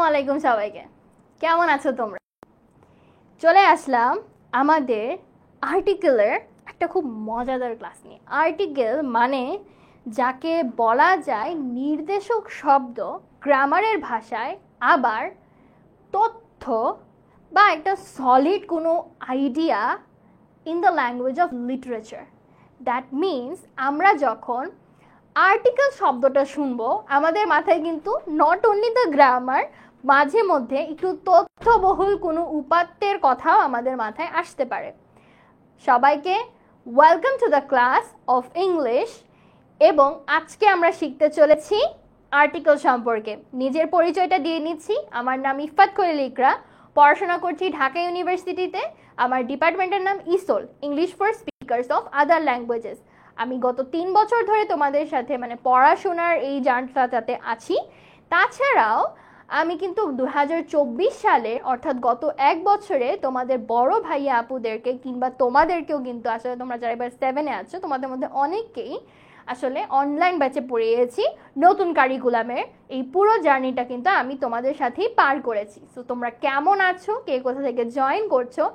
আলাইকুম সবাইকে, কেমন আছো তোমরা? চলে আসলাম আমাদের আর্টিকেলের একটা খুব মজাদার ক্লাস নিয়ে। আর্টিকেল মানে যাকে বলা যায় নির্দেশক শব্দ গ্রামারের ভাষায়, আবার তথ্য বা একটা সলিড কোনো idea in the language of literature. That means আমরা যখন আর্টিকেল শব্দটা শুনবো আমাদের মাথায় কিন্তু নট অনলি দ্য গ্রামার, মাঝে মধ্যে একটু তথ্যবহুল কোনো উপাত্তের কথাও আমাদের মাথায় আসতে পারে। সবাইকে welcome to the class of English. এবং আজকে আমরা শিখতে চলেছি আর্টিকেল সম্পর্কে। নিজের পরিচয়টা দিয়ে নিচ্ছি। আমার নাম ইফাত কোয়েল ইকরা, পড়াশোনা করছি ঢাকা ইউনিভার্সিটিতে। আমার ডিপার্টমেন্টের নাম ESOL, English for speakers of other languages. আমি গত 3 বছর ধরে তোমাদের সাথে পড়াশোনার এই জার্নিটাতে আছি। তাছাড়াও আমি কিন্তু 2024 সালে অর্থাৎ গত 1 বছরে তোমাদের বড় ভাইয়া আপুদেরকে কিংবা তোমাদেরকেও কিন্তু আসলে তোমরা যারা এবার 7-এ আছো তোমাদের মধ্যে অনেককেই আসলে অনলাইন ব্যাচে পড়িয়েছি নতুন কারিকুলামের। এই পুরো জার্নিটা কিন্তু আমি তোমাদের সাথেই পার করেছি। সো তোমরা কেমন আছো, কে কোথা থেকে জয়েন করছো,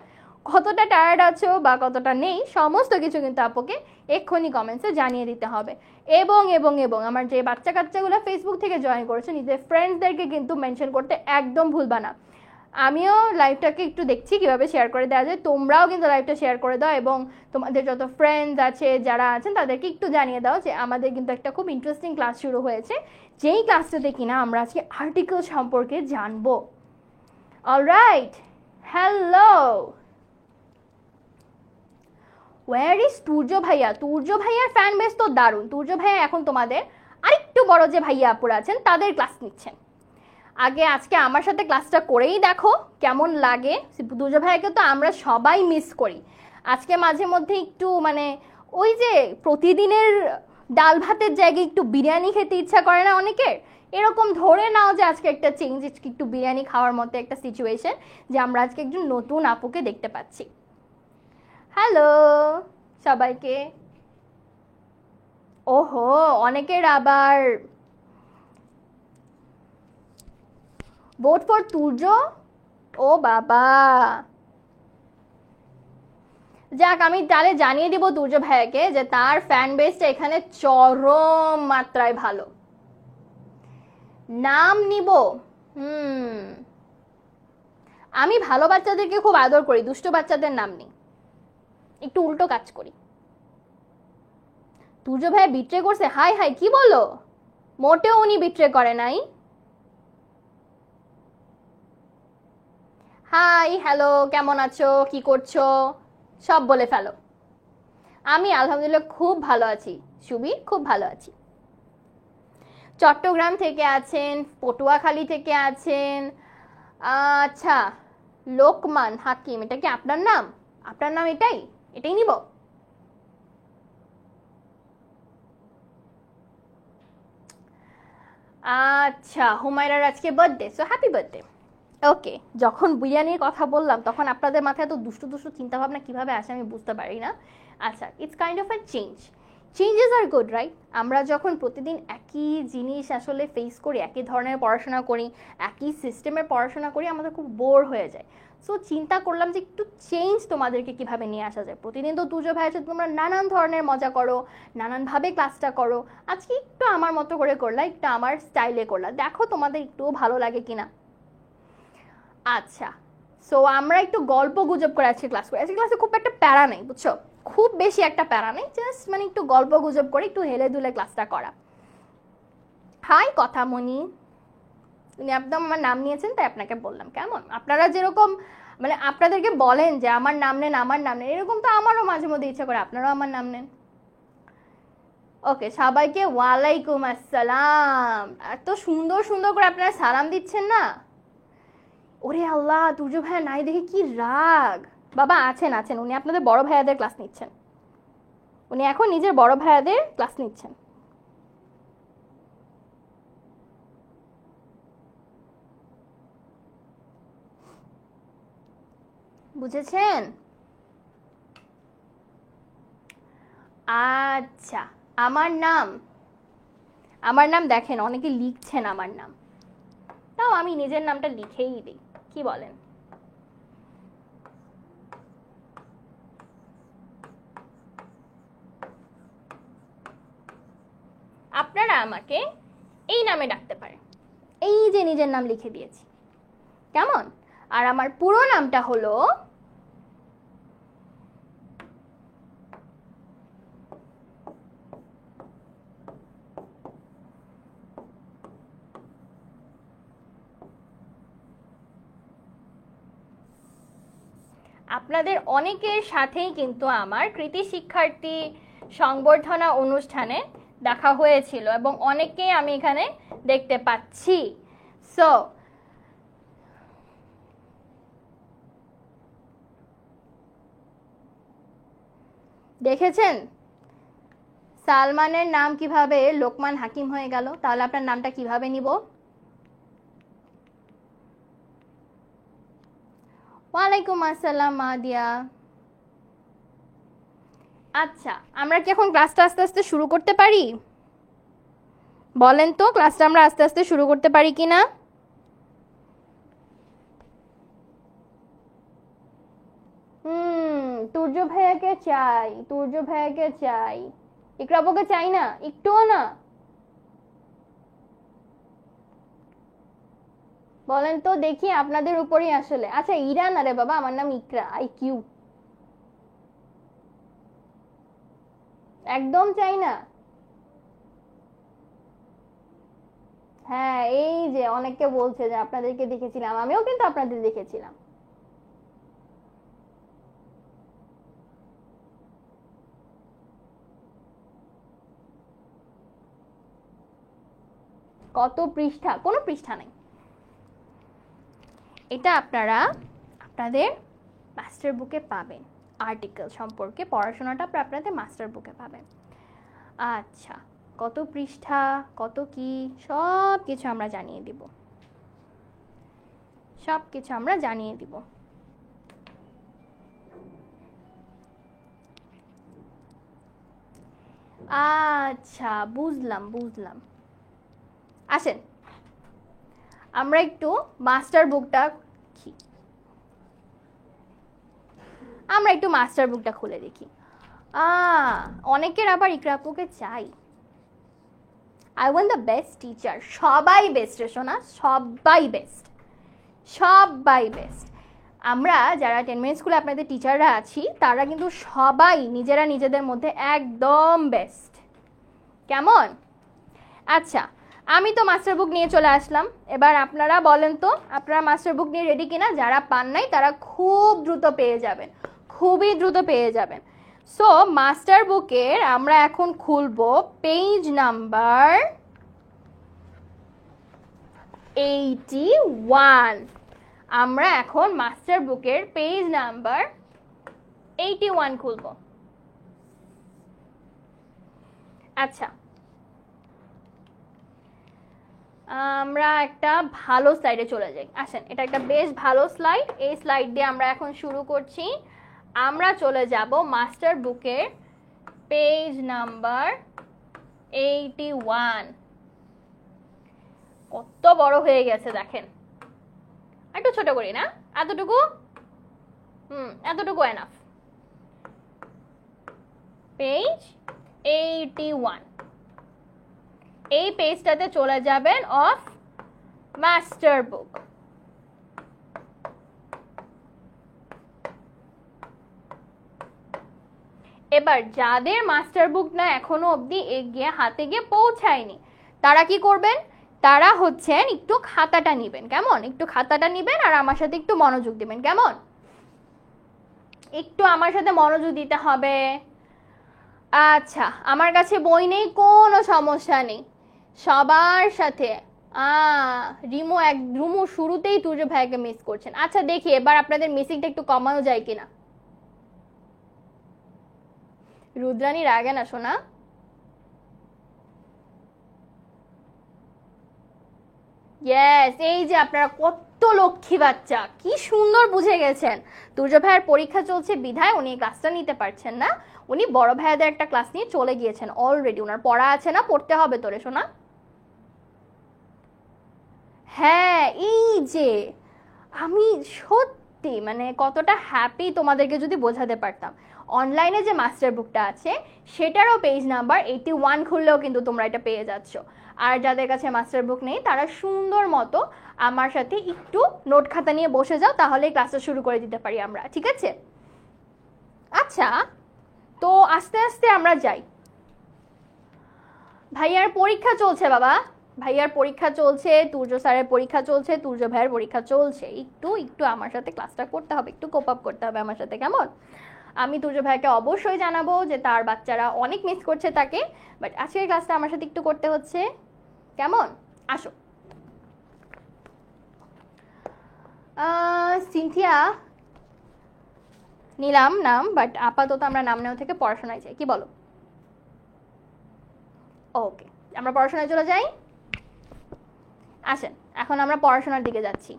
কতটা টায়ার্ড আছো বা কতটা নেই, সমস্ত কিছু কিন্তু আপুকে এক্ষুনি কমেন্টসে জানিয়ে দিতে হবে। এবং এবং এবং আমার যে বাচ্চা কাচ্চাগুলো ফেসবুক থেকে জয়েন করেছে নিজের ফ্রেন্ডসদেরকে কিন্তু মেনশন করতে একদম ভুলবা না। আমিও লাইভটাকে একটু দেখছি কিভাবে শেয়ার করে দেওয়া যায়, তোমরাও কিন্তু লাইভটা শেয়ার করে দাও এবং তোমাদের যত ফ্রেন্ডস আছে যারা আছেন তাদেরকে একটু জানিয়ে দাও যে আমাদের কিন্তু একটা খুব ইন্টারেস্টিং ক্লাস শুরু হয়েছে, যেই ক্লাসটাতে কিনা আমরা আজকে আর্টিকেল সম্পর্কে জানবো। Alright, hello, where is Turjo ভাইয়া? তুর্য ভাইয়ার ফ্যান বেস তো দারুণ। তুর্য ভাইয়া এখন তোমাদের আরেকটু বড় যে ভাইয়া আপুরা আছেন তাদের ক্লাস নিচ্ছেন। আজকে আমার সাথে ক্লাসটা করেই দেখো কেমন লাগে। তুর্য ভাইয়াকে তো আমরা সবাই মিস করি। আজকে মাঝে মধ্যে একটু ওই যে প্রতিদিনের ডাল ভাতের জায়গায় একটু বিরিয়ানি খেতে ইচ্ছা করে না অনেকের? এরকম ধরে নাও যে আজকে একটা চেঞ্জ, একটু বিরিয়ানি খাওয়ার মতো একটা সিচুয়েশন, যে আমরা আজকে একজন নতুন আপুকে দেখতে পাচ্ছি। হ্যালো সবাইকে। ওহো, অনেকের আবার ভোট ফর তুর্য। ও বাবা, যাক আমি তাহলে জানিয়ে দিব তুর্য ভাইয়াকে যে তার ফ্যান বেসটা এখানে চরম মাত্রায় ভালো। নাম নিব? আমি ভালো বাচ্চাদেরকে খুব আদর করি, দুষ্ট বাচ্চাদের নাম নেই, একটু উল্টো কাজ করি। তুর্য ভাই বিট্রে করছে? হাই হাই, কি বলো? মোটেও উনি বিট্রে করে নাই। হাই, হ্যালো, কেমন আছো, কি করছো, সব বলে ফেলো। আমি আলহামদুলিল্লাহ খুব ভালো আছি। সুবীর, খুব ভালো আছি। চট্টগ্রাম থেকে আছেন, পটুয়াখালী থেকে আছেন। আচ্ছা, লোকমান হাকিম, এটা কি আপনার নাম? আপনার নাম এটাই নিব। আচ্ছা, হুমায়রার আজকে বার্থডে, সো হ্যাপি বার্থডে। ওকে, যখন বিরিয়ানির কথা বললাম তখন আপনাদের মাথায় তো দুষ্টু দুষ্টু চিন্তাভাবনা কিভাবে আসে আমি বুঝতে পারি না। আচ্ছা, it's kind of a changes are good, right? আমরা যখন প্রতিদিন একই জিনিস আসলে ফেস করি, একই ধরনের পড়াশোনা করি, একই সিস্টেমের পড়াশোনা করি, আমাদের খুব বোর হয়ে যায়। সো চিন্তা করলাম যে একটু চেঞ্জ তোমাদেরকে কিভাবে নিয়ে আসা যায়। প্রতিদিন তো দুজো ভাইয়ের সাথে তোমরা নানান ধরনের মজা করো, নানানভাবে ক্লাসটা করো। আজকে একটু আমার মতো করে করলা, একটু আমার স্টাইলে করলা, দেখো তোমাদের একটুও ভালো লাগে কিনা। আচ্ছা, সো আমরা একটু গল্প গুজব করে আজকে ক্লাস করি। আজকে ক্লাসে খুব একটা প্যারা নেই, বুঝছো? খুব বেশি একটা প্যারা নেই, জাস্ট একটু গল্প গুজব করে একটু হেলে দুলে ক্লাসটা করা। হাই কথামণি, উনি একদম আমার নাম নিয়েছেন তাই আপনাকে বললাম। কেমন আপনারা যেরকম আপনাদেরকে বলেন যে আমার নাম নেন, আমার নাম নেন, এরকম তো আমারও মাঝে মধ্যে ইচ্ছা করে আপনারাও আমার নাম নেন। ওকে, সবাইকে ওয়ালাইকুম আসসালাম। এত সুন্দর সুন্দর করে আপনারা সালাম দিচ্ছেন না। ওরে আল্লাহ, তুর্য ভাইয়া নাই দেখে কি রাগ। বাবা আছেন আছেন, উনি আপনাদের বড় ভাইয়াদের ক্লাস নিচ্ছেন। উনি এখন নিজের বড় ভাইয়াদের ক্লাস নিচ্ছেন। বুঝেছেন? আচ্ছা, আমার নাম দেখেন অনেকে লিখছেন আমার নাম, তাও আমি নিজের নামটা লিখেই দিই, কি বলেন? আপনারা আমাকে এই নামে ডাকতে পারেন, এই যে নিজের নাম লিখে দিয়েছি, কেমন? আর আমার পুরো নামটা হলো আপনাদের অনেকের সাথেই কিন্তু আমার কৃতি শিক্ষার্থী সংবর্ধনা অনুষ্ঠানে দেখা হয়েছিল এবং অনেককেই আমি এখানে দেখতে পাচ্ছি। সো দেখেছেন সালমানের নাম কিভাবে লোকমান হাকিম হয়ে গেল? তাহলে আপনার নামটা কিভাবে নিব? ওয়ালাইকুম আসসালাম মাদিয়া। আচ্ছা, আমরা কি এখন ক্লাসটা আস্তে আস্তে শুরু করতে পারি? বলেন তো, ক্লাসটা আমরা আস্তে আস্তে শুরু করতে পারি কিনা? তুর্য ভাইয়াকে চাই, তুর্য ভাইয়াকে চাই, ইকরাবুকে চাই না, একটুও না। বলেন তো দেখি, আপনাদের উপরেই আসলে। আচ্ছা ইরা না রে বাবা, আমার নাম ইকরা, IQ। একদম চাই না। হ্যাঁ, এই যে অনেকে বলছে যে আপনাদেরকে দেখেছিলাম, আমিও কিন্তু আপনাদের দেখেছিলাম। কত পৃষ্ঠা? কোনো পৃষ্ঠা নাই। এটা আপনারা আপনাদের মাস্টার বুকে পাবেন, আর্টিকেল সম্পর্কে পড়াশোনাটা আপনাদের মাস্টার বুকে পাবেন। আচ্ছা, কত পৃষ্ঠা, কত কি, সব কিছু আমরা জানিয়ে দিব, সব কিছু আমরা জানিয়ে দিব। আচ্ছা, বুঝলাম বুঝলাম। আসেন আমরা একটু মাস্টার বুকটা খুলে দেখি। অনেকের আবার ইকরা আপুকে চাই। I want the best teacher. সবাই বেস্ট রে শোনা, সবাই বেস্ট, সবাই বেস্ট। আমরা যারা 10 মিনিট স্কুলে আপনাদের টিচাররা আছি তারা কিন্তু সবাই নিজেরা নিজেদের মধ্যে একদম বেস্ট, কেমন? আচ্ছা, আমি তো মাস্টার বুক নিয়ে চলে আসলাম। এবার আপনারা বলেন তো, আপনারা মাস্টার বুক নিয়ে রেডি কিনা? যারা পান নাই তারা খুব দ্রুত পেয়ে যাবেন, খুবই দ্রুত পেয়ে যাবেন। সো মাস্টার বুকের আমরা এখন খুলবো পেজ নাম্বার 81। আমরা এখন মাস্টার বুকের পেজ নাম্বার 81 খুলবো। আচ্ছা, আমরা একটা ভালো স্লাইডে চলে যাই। আসেন, এটা একটা বেশ ভালো স্লাইড। এই স্লাইড দিয়ে আমরা এখন শুরু করছি। আমরা চলে যাব মাস্টার বুকের পেজ নাম্বার 81। কত বড় হয়ে গেছে দেখেন। একটু ছোট করি না? এতটুকু? এতটুকু এনাফ। পেজ 81। এই পেজটাতে চলে যাবেন অফ মাস্টার বুক। এবার যাদের মাস্টার বুক না এখনো অবধি এগিয়ে হাতে গিয়ে পৌঁছায়নি তারা কি করবেন? তারা হচ্ছেন একটু খাতাটা নিবেন, কেমন? একটু খাতাটা নিবেন আর আমার সাথে একটু মনোযোগ দিবেন, কেমন? একটু আমার সাথে মনোযোগ দিতে হবে। আচ্ছা, আমার কাছে বই নেই, কোনো সমস্যা নেই। সবার সাথে রিমু শুরুতেই তুর্য ভাইকে মিস করছেন। আচ্ছা দেখি এবার আপনাদের মিসিংটা একটু কমানো যায় কিনা। রুদ্রাণী রাগে না শোনা। ইয়েস, এই যে আপনারা কত লক্ষ্মী বাচ্চা, কি সুন্দর বুঝে গেছেন। তুর্য ভাইয়ের পরীক্ষা চলছে বিধায় উনি ক্লাসটা নিতে পারছেন না। উনি বড় ভাইয়াদের একটা ক্লাস নিয়ে চলে গিয়েছেন অলরেডি। ওনার পড়া আছে না? পড়তে হবে তোরে শোনা। হ্যাঁ, এই যে আমি সত্যি মানে কতটা হ্যাপি তোমাদেরকে যদি বোঝাতে পারতাম। অনলাইনে যে মাস্টার বুকটা আছে সেটারও পেজ নাম্বার 81 খুললেও কিন্তু তোমরা এটা পেয়ে যাচ্ছ। আর যাদের কাছে মাস্টার বুক নেই তারা সুন্দর মতো আমার সাথে একটু নোট খাতা নিয়ে বসে যাও, তাহলেই ক্লাসটা শুরু করে দিতে পারি আমরা, ঠিক আছে? আচ্ছা, তো আস্তে আস্তে আমরা যাই। ভাইয়ার পরীক্ষা চলছে বাবা, ভাইয়ার পরীক্ষা চলছে, তুর্য স্যারের পরীক্ষা চলছে, তুর্য ভাইয়ের পরীক্ষা চলছে। একটু একটু আমার সাথে ক্লাসটা করতে হবে, একটু কোপ আপ করতে হবে আমার সাথে, কেমন? আমি তুর্য ভাইকে অবশ্যই জানাবো যে তার বাচ্চারা অনেক মিস করছে তাকে, বাট আজকের ক্লাসটা আমার সাথে একটু করতে হচ্ছে, কেমন? আসো। সিনথিয়া নিলাম নাম, বাট আপাতত আমরা নাম নেওয়া থেকে পড়াশোনায় যাই, কি বলো? ওকে, আমরা পড়াশোনায় চলে যাই। আসেন, এখন আমরা পড়াশোনার দিকে যাচ্ছি।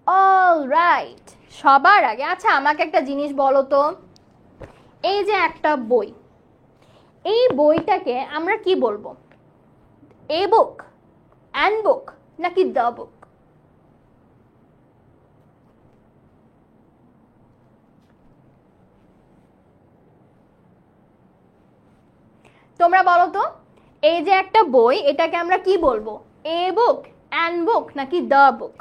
অলরাইট, সবার আগে আচ্ছা আমাকে একটা জিনিস বলো তো, এই যে একটা বই, এই বইটাকে আমরা কি বলবো? এ বুক, অ্যান বুক, নাকি দ্য বুক? তোমরা বলো তো, এই যে একটা বই এটাকে আমরা কি বলবো? এ বুক, অ্যান বুক, নাকি দ্য বুক?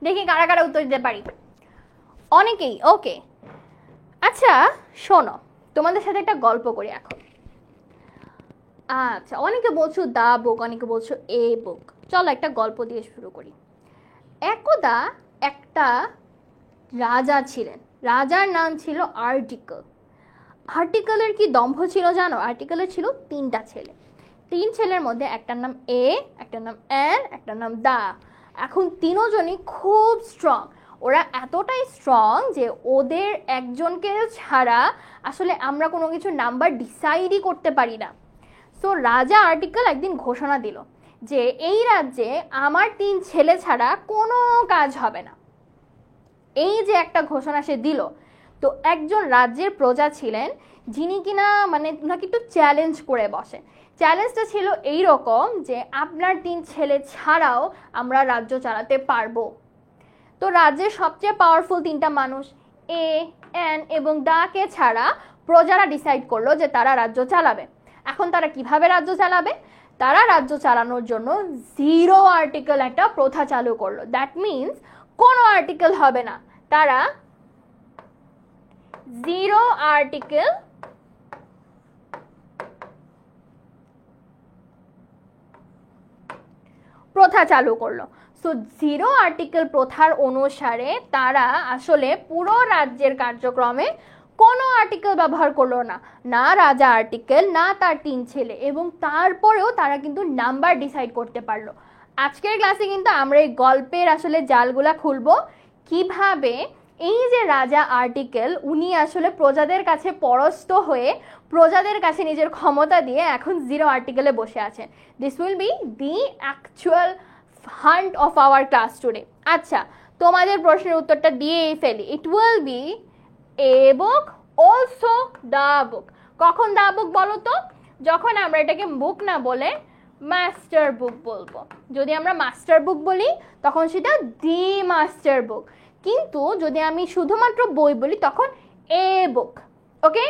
দেখি কারা কারা উত্তর দিতে পারি। অনেকেই, ওকে। আচ্ছা শোনো, তোমাদের সাথে একটা গল্প করি এখন। আচ্ছা, অনেকে বলছো দা বুক, অনেকে বলছো এ বুক, চলো একটা গল্প দিয়ে শুরু করি। একদা একটা রাজা ছিলেন, রাজার নাম ছিল আর্টিকেল। আর্টিকেলের কি দম্ভ ছিল জানো? আর্টিকেলের ছিল 3টা ছেলে। 3 ছেলের মধ্যে একটার নাম এ, একটার নাম অ্যান, একটার নাম দা। এখন তিনজনই খুব স্ট্রং। ওরা এতটাই স্ট্রং যে ওদের একজনকে ছাড়া আসলে আমরা কোনো কিছু নাম্বার ডিসাইডই করতে পারি না। সো রাজা আর্টিকেল একদিন ঘোষণা দিল যে এই রাজ্যে আমার 3 ছেলে ছাড়া কোনো কাজ হবে না। এই যে একটা ঘোষণা সে দিল, তো একজন রাজ্যের প্রজা ছিলেন যিনি কিনা মানে ওনাকে একটু চ্যালেঞ্জ করে বসে। চ্যালেঞ্জটা ছিল এই রকম যে আপনার 3 ছেলে ছাড়াও আমরা রাজ্য চালাতে পারবো। তো রাজ্যের সবচেয়ে পাওয়ারফুল 3টা মানুষ এ, অ্যান এবং দাকে ছাড়া প্রজারা ডিসাইড করলো যে তারা রাজ্য চালাবে। এখন তারা কিভাবে রাজ্য চালাবে? তারা রাজ্য চালানোর জন্য 0 আর্টিকেল একটা প্রথা চালু করলো। দ্যাট মিনস কোনো আর্টিকেল হবে না, তারা 0 আর্টিকেল প্রথা চালু করলো। সো 0 আর্টিকেল প্রথার অনুসারে তারা আসলে পুরো রাজ্যের কার্যক্রমে কোনো আর্টিকেল ব্যবহার করলো না, না রাজা আর্টিকেল, না তার 3 ছেলে, এবং তারপরেও তারা কিন্তু নাম্বার ডিসাইড করতে পারলো। আজকের ক্লাসে কিন্তু আমরা এই গল্পের আসলে জালগুলা খুলবো, কিভাবে এই যে রাজা আর্টিকেল উনি আসলে প্রজাদের কাছে পরাস্ত হয়ে প্রজাদের কাছে নিজের ক্ষমতা দিয়ে এখন 0 আর্টিকেলে বসে আছেন। This will be the actual hunt of our class today. আচ্ছা, তোমাদের প্রশ্নের উত্তরটা দিয়েই ফেলি। It will B A book, also the book. কখন দ্য বুক বলো তো? যখন আমরা এটাকে বুক না বলে মাস্টার বুক বলবো। যদি আমরা মাস্টার বুক বলি তখন সেটা দি মাস্টার বুক, কিন্তু যদি আমি শুধুমাত্র বই বলি তখন এ বুক। ওকে,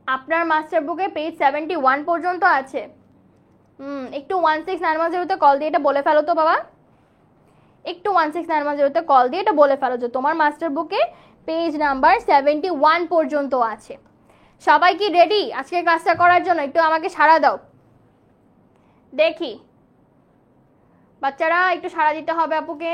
আপনার মাস্টার বুকে পেজ 71 পর্যন্ত আছে। একটু 1691 কল দিয়ে এটা বলে ফেলো তো বাবা, একটু 1691 কল দিয়ে এটা বলে ফেলো যে তোমার মাস্টার বুকে পেজ নাম্বার 71 পর্যন্ত আছে। সবাই কি রেডি আজকে ক্লাসটা করার জন্য? একটু আমাকে সাড়া দাও দেখি, বাচ্চারা একটু সাড়া দিতে হবে আপুকে।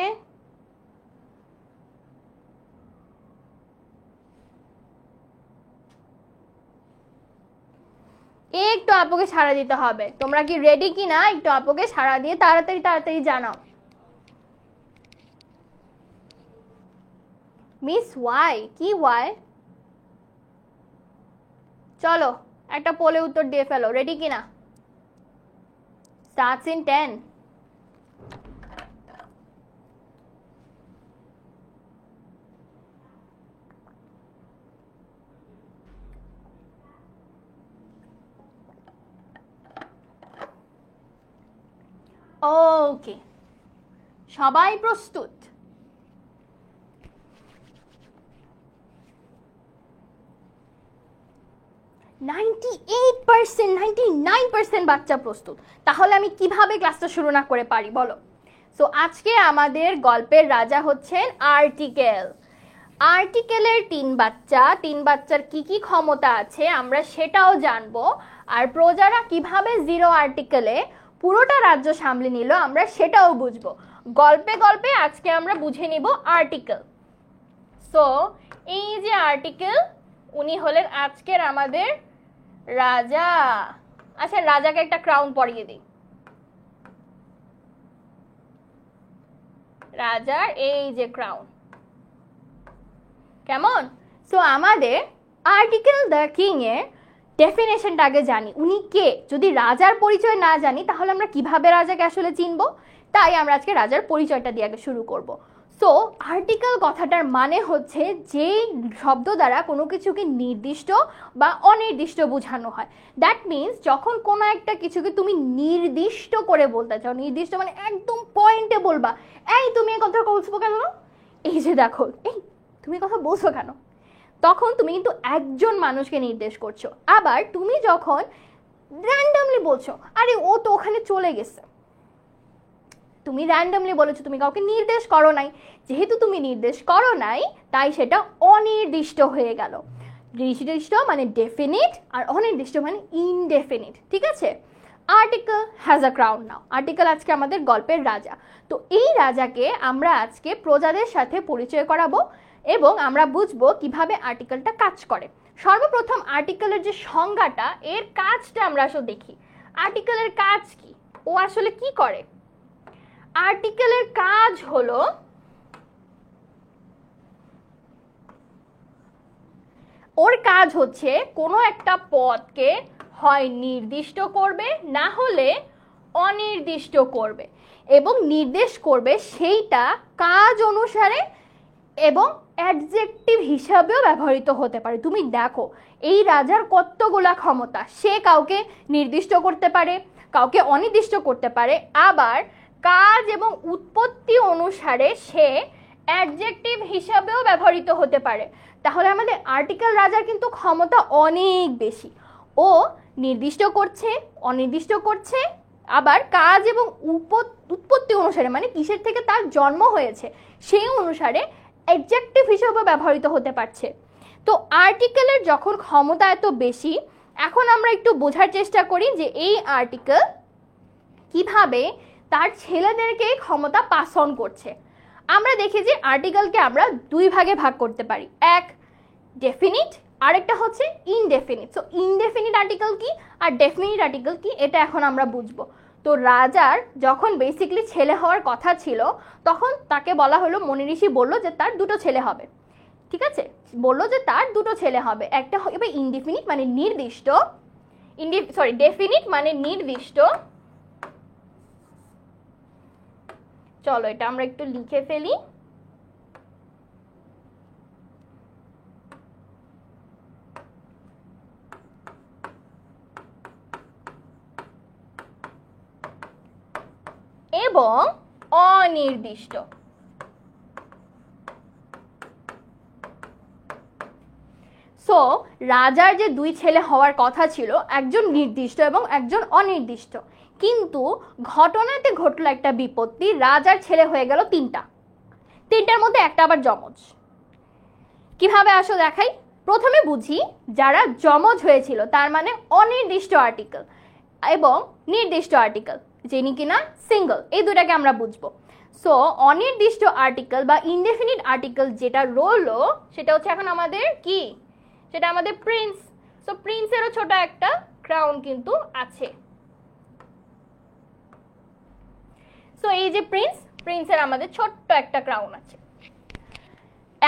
একটু আপুকে সাড়া দিতে হবে। তোমরা কি রেডি কি না একটু আপুকে সাড়া দিয়ে তাড়াতাড়ি তাড়াতাড়ি জানাও। মিস ওয়াই কি ওয়াই? চলো একটা পোলে উত্তর দিয়ে ফেলো, রেডি কিনা? Starts in 10. ওকে, সবাই প্রস্তুত? 98%, 99% বাচ্চা প্রস্তুত। তাহলে আমি কিভাবে ক্লাসটা শুরু না করে পারি বলো? সো আজকে আমাদের গল্পের রাজা হচ্ছেন আর্টিকেল। আর্টিকেলের তিন বাচ্চার কি কি ক্ষমতা আছে আমরা সেটাও জানবো, আর প্রজারা কিভাবে জিরো আর্টিকেলে পুরোটা রাজ্য সামলে নিল আমরা সেটাও বুঝবো। গল্পে গল্পে আজকে আমরা বুঝে নিব আর্টিকেল। সো এই যে আর্টিকেল, উনি হলেন আজকের আমাদের রাজা। আচ্ছা, রাজাকে একটা ক্রাউন পরিয়ে দিই। রাজার এই যে ক্রাউন, কেমন? সো আমাদের আর্টিকেল দ্য কিং এর ডেফিনেশনটা আগে জানি, উনি কে। যদি রাজার পরিচয় না জানি তাহলে আমরা কিভাবে রাজাকে আসলে চিনবো? তাই আমরা আজকে রাজার পরিচয়টা দিয়ে আগে শুরু করব। সো আর্টিকেল কথাটার মানে হচ্ছে যেই শব্দ দ্বারা কোনো কিছুকে নির্দিষ্ট বা অনির্দিষ্ট বোঝানো হয়। দ্যাট মিনস যখন কোনো একটা কিছুকে তুমি নির্দিষ্ট করে বলতে চাও, নির্দিষ্ট মানে একদম পয়েন্টে বলবা, এই তুমি এই কথা বলছো কেন, এই যে দেখো এই তুমি কথা বলছো কেন, তখন তুমি কিন্তু একজন মানুষকে নির্দেশ করছো। আবার তুমি যখন র্যান্ডমলি বলছো, আরে ও তো ওখানে চলে গেছে, তুমি র্যান্ডমলি বলেছো, তুমি কাউকে নির্দেশ করো নাই। যেহেতু তুমি নির্দেশ করো নাই তাই সেটা অনির্দিষ্ট হয়ে গেল। নির্দিষ্ট মানে ডেফিনিট, আর অনির্দিষ্ট মানে ইনডেফিনিট। ঠিক আছে? Article has a crown now. Article আজকে আমাদের গল্পের রাজা। তো এই রাজাকে আমরা আজকে প্রজাদের সাথে পরিচয় করাবো এবং আমরা বুঝবো কিভাবে আর্টিকেলটা কাজ করে। সর্বপ্রথম আর্টিকেলের যে সংজ্ঞাটা, এর কাজটা আমরা আসলে দেখি। আর্টিকেলের কাজ কি, ও আসলে কি করে? আর্টিকেলের কাজ হলো ওর কাজ হচ্ছে কোনো একটা পদকে হয় নির্দিষ্ট করবে, না হলে অনির্দিষ্ট করবে, এবং নির্দেশ করবে সেইটা কাজ অনুসারে এবং অ্যাডজেক্টিভ হিসাবেও ব্যবহৃত হতে পারে। তুমি দেখো এই রাজার কতগুলা ক্ষমতা, সে কাউকে নির্দিষ্ট করতে পারে, কাউকে অনির্দিষ্ট করতে পারে, আবার কাজ এবং উৎপত্তি অনুসারে সে অ্যাডজেক্টিভ হিসাবেও ব্যবহৃত হতে পারে। তাহলে আমাদের আর্টিকেল রাজার কিন্তু ক্ষমতা অনেক বেশি। ও নির্দিষ্ট করছে, অনির্দিষ্ট করছে, আবার কাজ এবং উৎপত্তি অনুসারে মানে কিসের থেকে তার জন্ম হয়েছে সেই অনুসারে অ্যাডজেক্টিভ হিসেবে ব্যবহৃত হতে পারছে। তো আর্টিকেলের যখন ক্ষমতা এত বেশি, এখন আমরা একটু বোঝার চেষ্টা করি যে এই আর্টিকেল কিভাবে তার ছেলেদেরকে ক্ষমতা পাস অন করছে। আমরা দেখি যে আর্টিকেলকে আমরা দুই ভাগে ভাগ করতে পারি, এক ডেফিনিট, আরেকটা হচ্ছে ইনডেফিনিট। সো ইনডেফিনিট আর্টিকেল কি আর ডেফিনিট আর্টিকেল কি এটা এখন আমরা বুঝবো। তো রাজার যখন বেসিক্যালি ছেলে হওয়ার কথা ছিল তখন তাকে বলা হলো, মনি ঋষি বললো যে তার দুটো ছেলে হবে। ঠিক আছে, বললো যে তার দুটো ছেলে হবে, একটা হবে ইনডেফিনিট মানে নির্দিষ্ট, ডেফিনিট মানে নির্দিষ্ট। চলো এটা আমরা একটু লিখে ফেলি। এবং অনির্দিষ্ট। সো রাজার যে দুই ছেলে হওয়ার কথা ছিল, একজন নির্দিষ্ট এবং একজন অনির্দিষ্ট, কিন্তু ঘটনাতে ঘটলো একটা বিপত্তি, রাজার ছেলে হয়ে গেল তিনটার মধ্যে একটা আবার যমজ। কিভাবে আসো দেখাই। প্রথমে বুঝি যারা যমজ হয়েছিল তার মানে অনির্দিষ্ট আর্টিকেল এবং নির্দিষ্ট আর্টিকেল, যিনি কিনা সিঙ্গল, এই দুটাকে আমরা বুঝবো। সো অনির্দিষ্ট আর্টিকেল বা ইনডেফিনিট আর্টিকেল যেটা রইলো সেটা হচ্ছে এখন আমাদের কি, সেটা আমাদের প্রিন্স। সো প্রিন্সেরও ছোট একটা ক্রাউন কিন্তু আছে। সো এই যে প্রিন্সের আমাদের ছোট্ট একটা ক্রাউন আছে।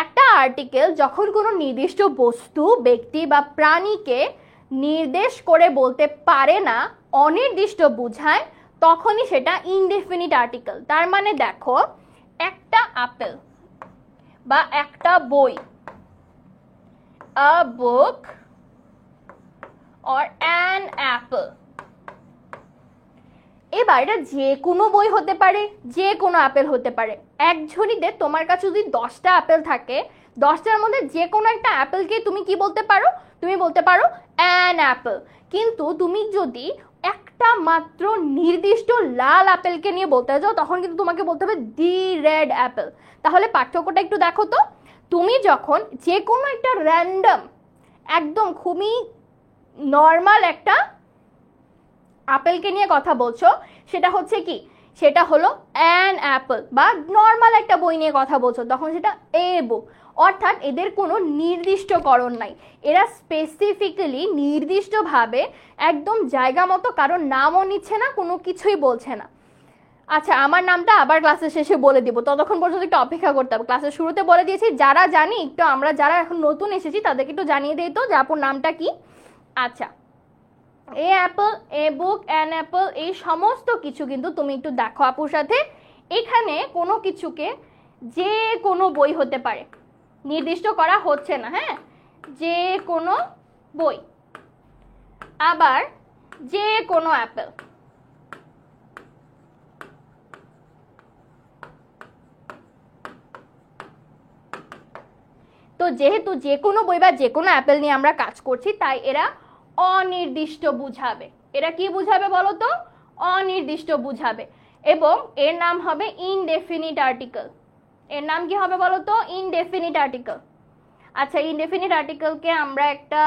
একটা আর্টিকেল যখন কোনো নির্দিষ্ট বস্তু, ব্যক্তি বা প্রাণীকে নির্দেশ করে বলতে পারে না, অনির্দিষ্ট বোঝায়, তখনই সেটা ইনডেফিনিট আর্টিকেল। তার মানে দেখো, একটা আপেল বা একটা বই, a book or an apple, এবার এটা যে কোনো বই হতে পারে, যে কোনো আপেল হতে পারে। এক ঝুড়িতে তোমার কাছে যদি 10টা আপেল থাকে, 10টার মধ্যে যে কোনো একটা আপেলকে তুমি কি বলতে পারো? তুমি বলতে পারো অ্যান অ্যাপেল। কিন্তু তুমি যদি একটা মাত্র নির্দিষ্ট লাল আপেলকে নিয়ে বলতে যাও, তখন কিন্তু তোমাকে বলতে হবে দি রেড অ্যাপেল। তাহলে পার্থক্যটা একটু দেখো তো। তুমি যখন যে কোনো একটা র্যান্ডম, একদম খুবই নর্মাল একটা আপেলকে নিয়ে কথা বলছো, সেটা হচ্ছে কি, সেটা হলো অ্যান অ্যাপল। বা নর্মাল একটা বই নিয়ে কথা বলছো, তখন সেটা এ বুক। অর্থাৎ এদের কোনো নির্দিষ্টকরণ নাই, এরা স্পেসিফিক্যালি নির্দিষ্টভাবে একদম জায়গা মতো কারোর নামও নিচ্ছে না, কোনো কিছুই বলছে না। আচ্ছা, আমার নামটা আবার ক্লাসের শেষে বলে দিব, ততক্ষণ পর্যন্ত একটু অপেক্ষা করতে হবে। ক্লাসের শুরুতে বলে দিয়েছি, যারা জানি একটু, আমরা যারা এখন নতুন এসেছি তাদেরকে একটু জানিয়ে দিই তো যে আপুর নামটা কি। আচ্ছা, a apple, a book, an apple, এই সমস্ত কিছু কিন্তু তুমি একটু দেখো আপুর সাথে। এখানে কোনো কিছুকে যে কোনো বই হতে পারে, নির্দিষ্ট করা হচ্ছে না, হ্যাঁ, যে কোনো বই, আবার যে কোনো অ্যাপেল। তো যেহেতু যে কোনো বই বা যে কোনো অ্যাপেল নিয়ে আমরা কাজ করছি, তাই এরা অনির্দিষ্ট বুঝাবে। এরা কি বুঝাবে বলো তো? অনির্দিষ্ট বুঝাবে। এবং এর নাম হবে ইনডেফিনিট আর্টিকেল। এর নাম কি হবে বলো তো? Indefinite article. আচ্ছা, ইনডেফিনিট আর্টিকেলকে আমরা একটা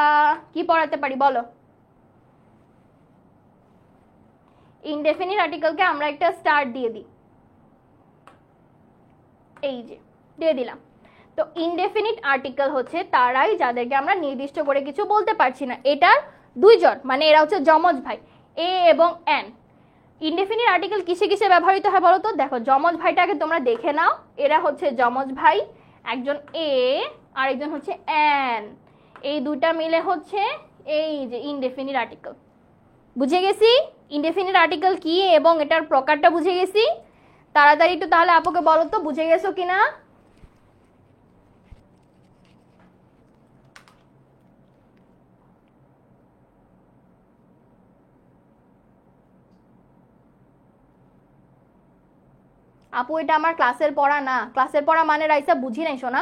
কি পড়াতে পারি বলো? ইনডেফিনিট আর্টিকেলকে আমরা একটা স্টার দিয়ে দিই, এই যে দিয়ে দিলাম। তো ইনডেফিনিট আর্টিকেল হচ্ছে তারাই যাদেরকে আমরা নির্দিষ্ট করে কিছু বলতে পারছি না। এটার দুইজন, মানে এরা হচ্ছে যমজ ভাই, এ এবং এন। ইনডেফিনিট আর্টিকেল কিসে কিসে ব্যবহৃত হয় বলো তো? দেখো, যমজ ভাইটাকে তোমরা দেখে নাও, এরা হচ্ছে যমজ ভাই, একজন এ আর একজন হচ্ছে এন। এই দুটা মিলে হচ্ছে এই যে ইনডেফিনিট আর্টিকেল। বুঝে গেছি ইনডেফিনিট আর্টিকেল কি এবং এটার প্রকারটা বুঝে গেছি। তাড়াতাড়ি একটু তাহলে আপুকে বলো তো, বুঝে গেছো কিনা? আপু, এটা আমার ক্লাসের পড়া না। ক্লাসের পড়া মানে রাইসা বুঝি নাই শোনা।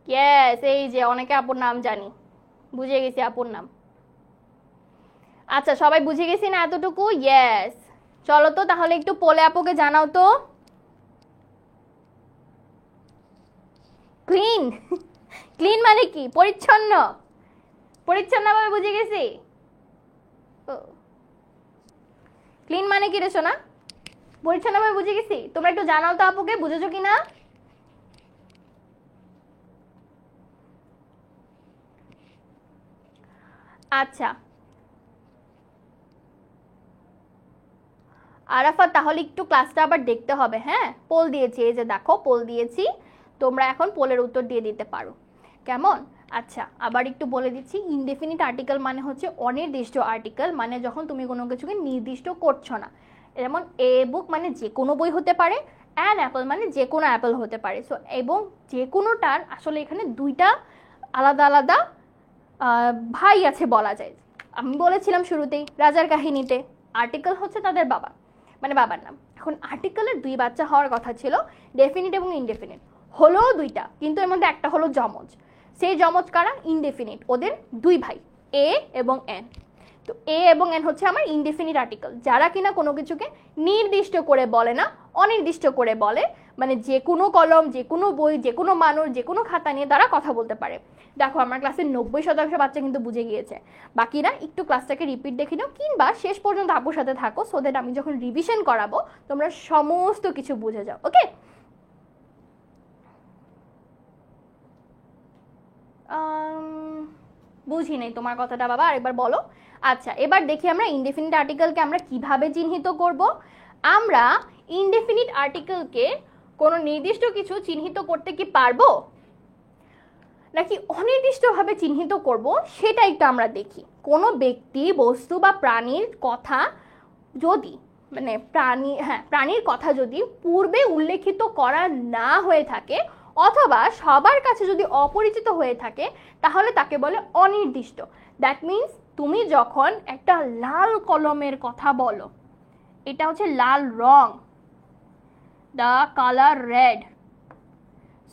ইয়েস, এই যে অনেকে আপুর নাম জানি, বুঝে গেছি আপুর নাম। আচ্ছা, সবাই বুঝে গেছি না এতটুকু? ইয়েস। চলো তো তাহলে একটু পোলে আপুকে জানাও তো। ক্লিন ক্লিন মানে কি? পরিচ্ছন্ন। পরিচ্ছন্নভাবে বুঝে গেছি। ক্লিন মানে কি রে সোনা? পরিচ্ছন্নভাবে বুঝে গেছি। তোমরা একটু জানাও তো আপুকে, বুঝেছো কিনা? আচ্ছা আরাফাত, তাহলে একটু ক্লাসটা আবার দেখতে হবে, হ্যাঁ। পোল দিয়েছি, এই যে দেখো পোল দিয়েছি, তোমরা এখন পোলের উত্তর দিয়ে দিতে পারো, কেমন? আচ্ছা, আবার একটু বলে দিচ্ছি, ইনডেফিনিট আর্টিকেল মানে হচ্ছে অনির্দিষ্ট আর্টিকেল, মানে যখন তুমি কোনো কিছুকে নির্দিষ্ট করছো না। যেমন এ বুক মানে যে কোনো বই হতে পারে, অ্যান অ্যাপল মানে যে কোনো অ্যাপল হতে পারে। সো এবং যে কোনোটার আসলে এখানে দুইটা আলাদা আলাদা ভাই আছে বলা যায়। আমি বলেছিলাম শুরুতেই রাজার কাহিনীতে, আর্টিকেল হচ্ছে তাদের বাবা, মানে বাবার নাম। এখন আর্টিকেলের দুই বাচ্চা হওয়ার কথা ছিল, ডেফিনিট এবং ইনডেফিনিট। হলো দুইটা, কিন্তু এর মধ্যে একটা হলো যমজ। সেই যমজ কারা? ইনডেফিনিট। ওদের দুই ভাই, এ এবং এন। তো এ এবং এন হচ্ছে আমার ইনডেফিনিট আর্টিকেল, যারা কিনা কোনো কিছুকে নির্দিষ্ট করে বলে না, অনির্দিষ্ট করে বলে। মানে যে কোনো কলম, যে কোনো বই, যে কোনো মানুষ, যে কোনো খাতা নিয়ে তারা কথা বলতে পারে। দেখো, আমার ক্লাসের 90% বাচ্চা কিন্তু বুঝে গিয়েছে। বাকিরা একটু ক্লাসটাকে রিপিট দেখে নাও, কিংবা শেষ পর্যন্ত আপুর সাথে থাকো, সো দ্যাট আমি যখন রিভিশন করাবো তোমরা সমস্ত কিছু বুঝে যাও। ওকে? বুঝি নেই তোমার কথাটা বাবা, আরেকবার বলো। আচ্ছা, এবার দেখি আমরা ইনডেফিনিট আর্টিকেলকে আমরা কিভাবে চিহ্নিত করব। আমরা ইনডেফিনিট আর্টিকেলকে কোনো নির্দিষ্ট কিছু চিহ্নিত করতে কি পারবো নাকি অনির্দিষ্টভাবে চিহ্নিত করব সেটা একটু আমরা দেখি। কোনো ব্যক্তি, বস্তু বা প্রাণীর কথা যদি প্রাণীর কথা যদি পূর্বে উল্লেখিত করা না হয়ে থাকে অথবা সবার কাছে যদি অপরিচিত হয়ে থাকে তাহলে তাকে বলে অনির্দিষ্ট। দ্যাট মিন্স তুমি যখন একটা লাল কলমের কথা বলো, এটা হচ্ছে লাল রং, দ্য কালার রেড,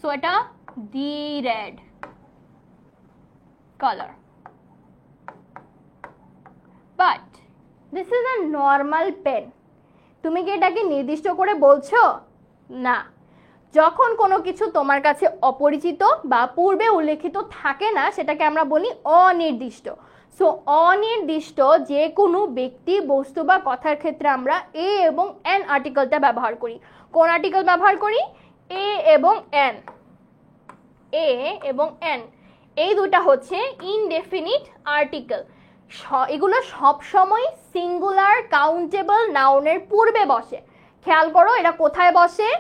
সো এটা the red colour, but this is a normal pen. তুমি কি এটাকে নির্দিষ্ট করে বলছো? না। যখন কোনো কিছু তোমার কাছে অপরিচিত বা পূর্বে উল্লেখিত থাকে না সেটাকে আমরা বলি অনির্দিষ্ট। সো অনির্দিষ্ট যে কোনো ব্যক্তি, বস্তু বা কথার ক্ষেত্রে আমরা এ এবং এন আর্টিকেলটা ব্যবহার করি। কোন আর্টিকেল ব্যবহার করি? এ এবং এন। এ এবং এন এই দুটা হচ্ছে ইনডেফিনিট আর্টিকেল। এগুলো সবসময় সিঙ্গুলার কাউন্টেবল নাউনের পূর্বে বসে। খেয়াল করো এটা কোথায় বসে?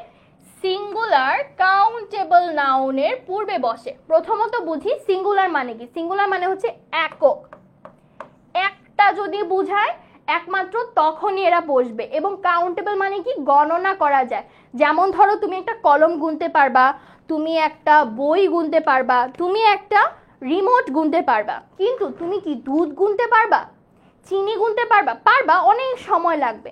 সিঙ্গুলার কাউন্টেবল নাউনের পূর্বে বসে। প্রথমত বুঝি সিঙ্গুলার মানে কি। সিঙ্গুলার মানে হচ্ছে একক, একটা যদি বোঝায় একমাত্র তখনই এরা বসবে। এবং কাউন্টেবল মানে কি? গণনা করা যায়। যেমন ধরো তুমি একটা কলম গুনতে পারবা, তুমি একটা বই গুনতে পারবা, তুমি একটা রিমোট গুনতে পারবা, কিন্তু তুমি কি দুধ গুনতে পারবা? চিনি গুনতে পারবা? পারবা, অনেক সময় লাগবে।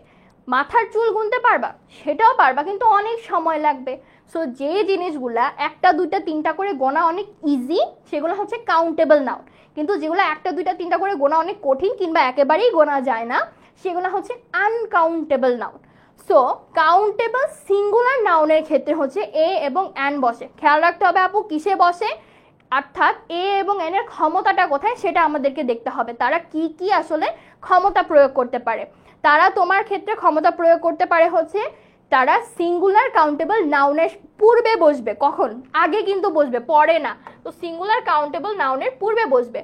মাথার চুল গুনতে পারবা? সেটাও পারবা, কিন্তু অনেক সময় লাগবে। সো যে জিনিসগুলা একটা দুইটা তিনটা করে গোনা অনেক ইজি সেগুলো হচ্ছে কাউন্টেবল নাউন, কিন্তু যেগুলো একটা দুইটা তিনটা করে গোনা অনেক কঠিন কিংবা একেবারেই গোনা যায় না সেগুলো হচ্ছে uncountable noun. So countable singular নাউনের ক্ষেত্রে হচ্ছে এ এবং এন বসে। খেয়াল রাখতে হবে আপু কিসে বসে, অর্থাৎ এ এবং এন এর ক্ষমতাটা কোথায় সেটা আমাদেরকে দেখতে হবে। তারা কি কি আসলে ক্ষমতা প্রয়োগ করতে পারে। তারা তোমার ক্ষেত্রে ক্ষমতা প্রয়োগ করতে পারে হচ্ছে তারা সিঙ্গুলার কাউন্টেবল নাউনের পূর্বে বসবে। কখন? আগে কিন্তু বসবে, পরে না। তো সিঙ্গুলার কাউন্টেবল নাউনের পূর্বে বসবে।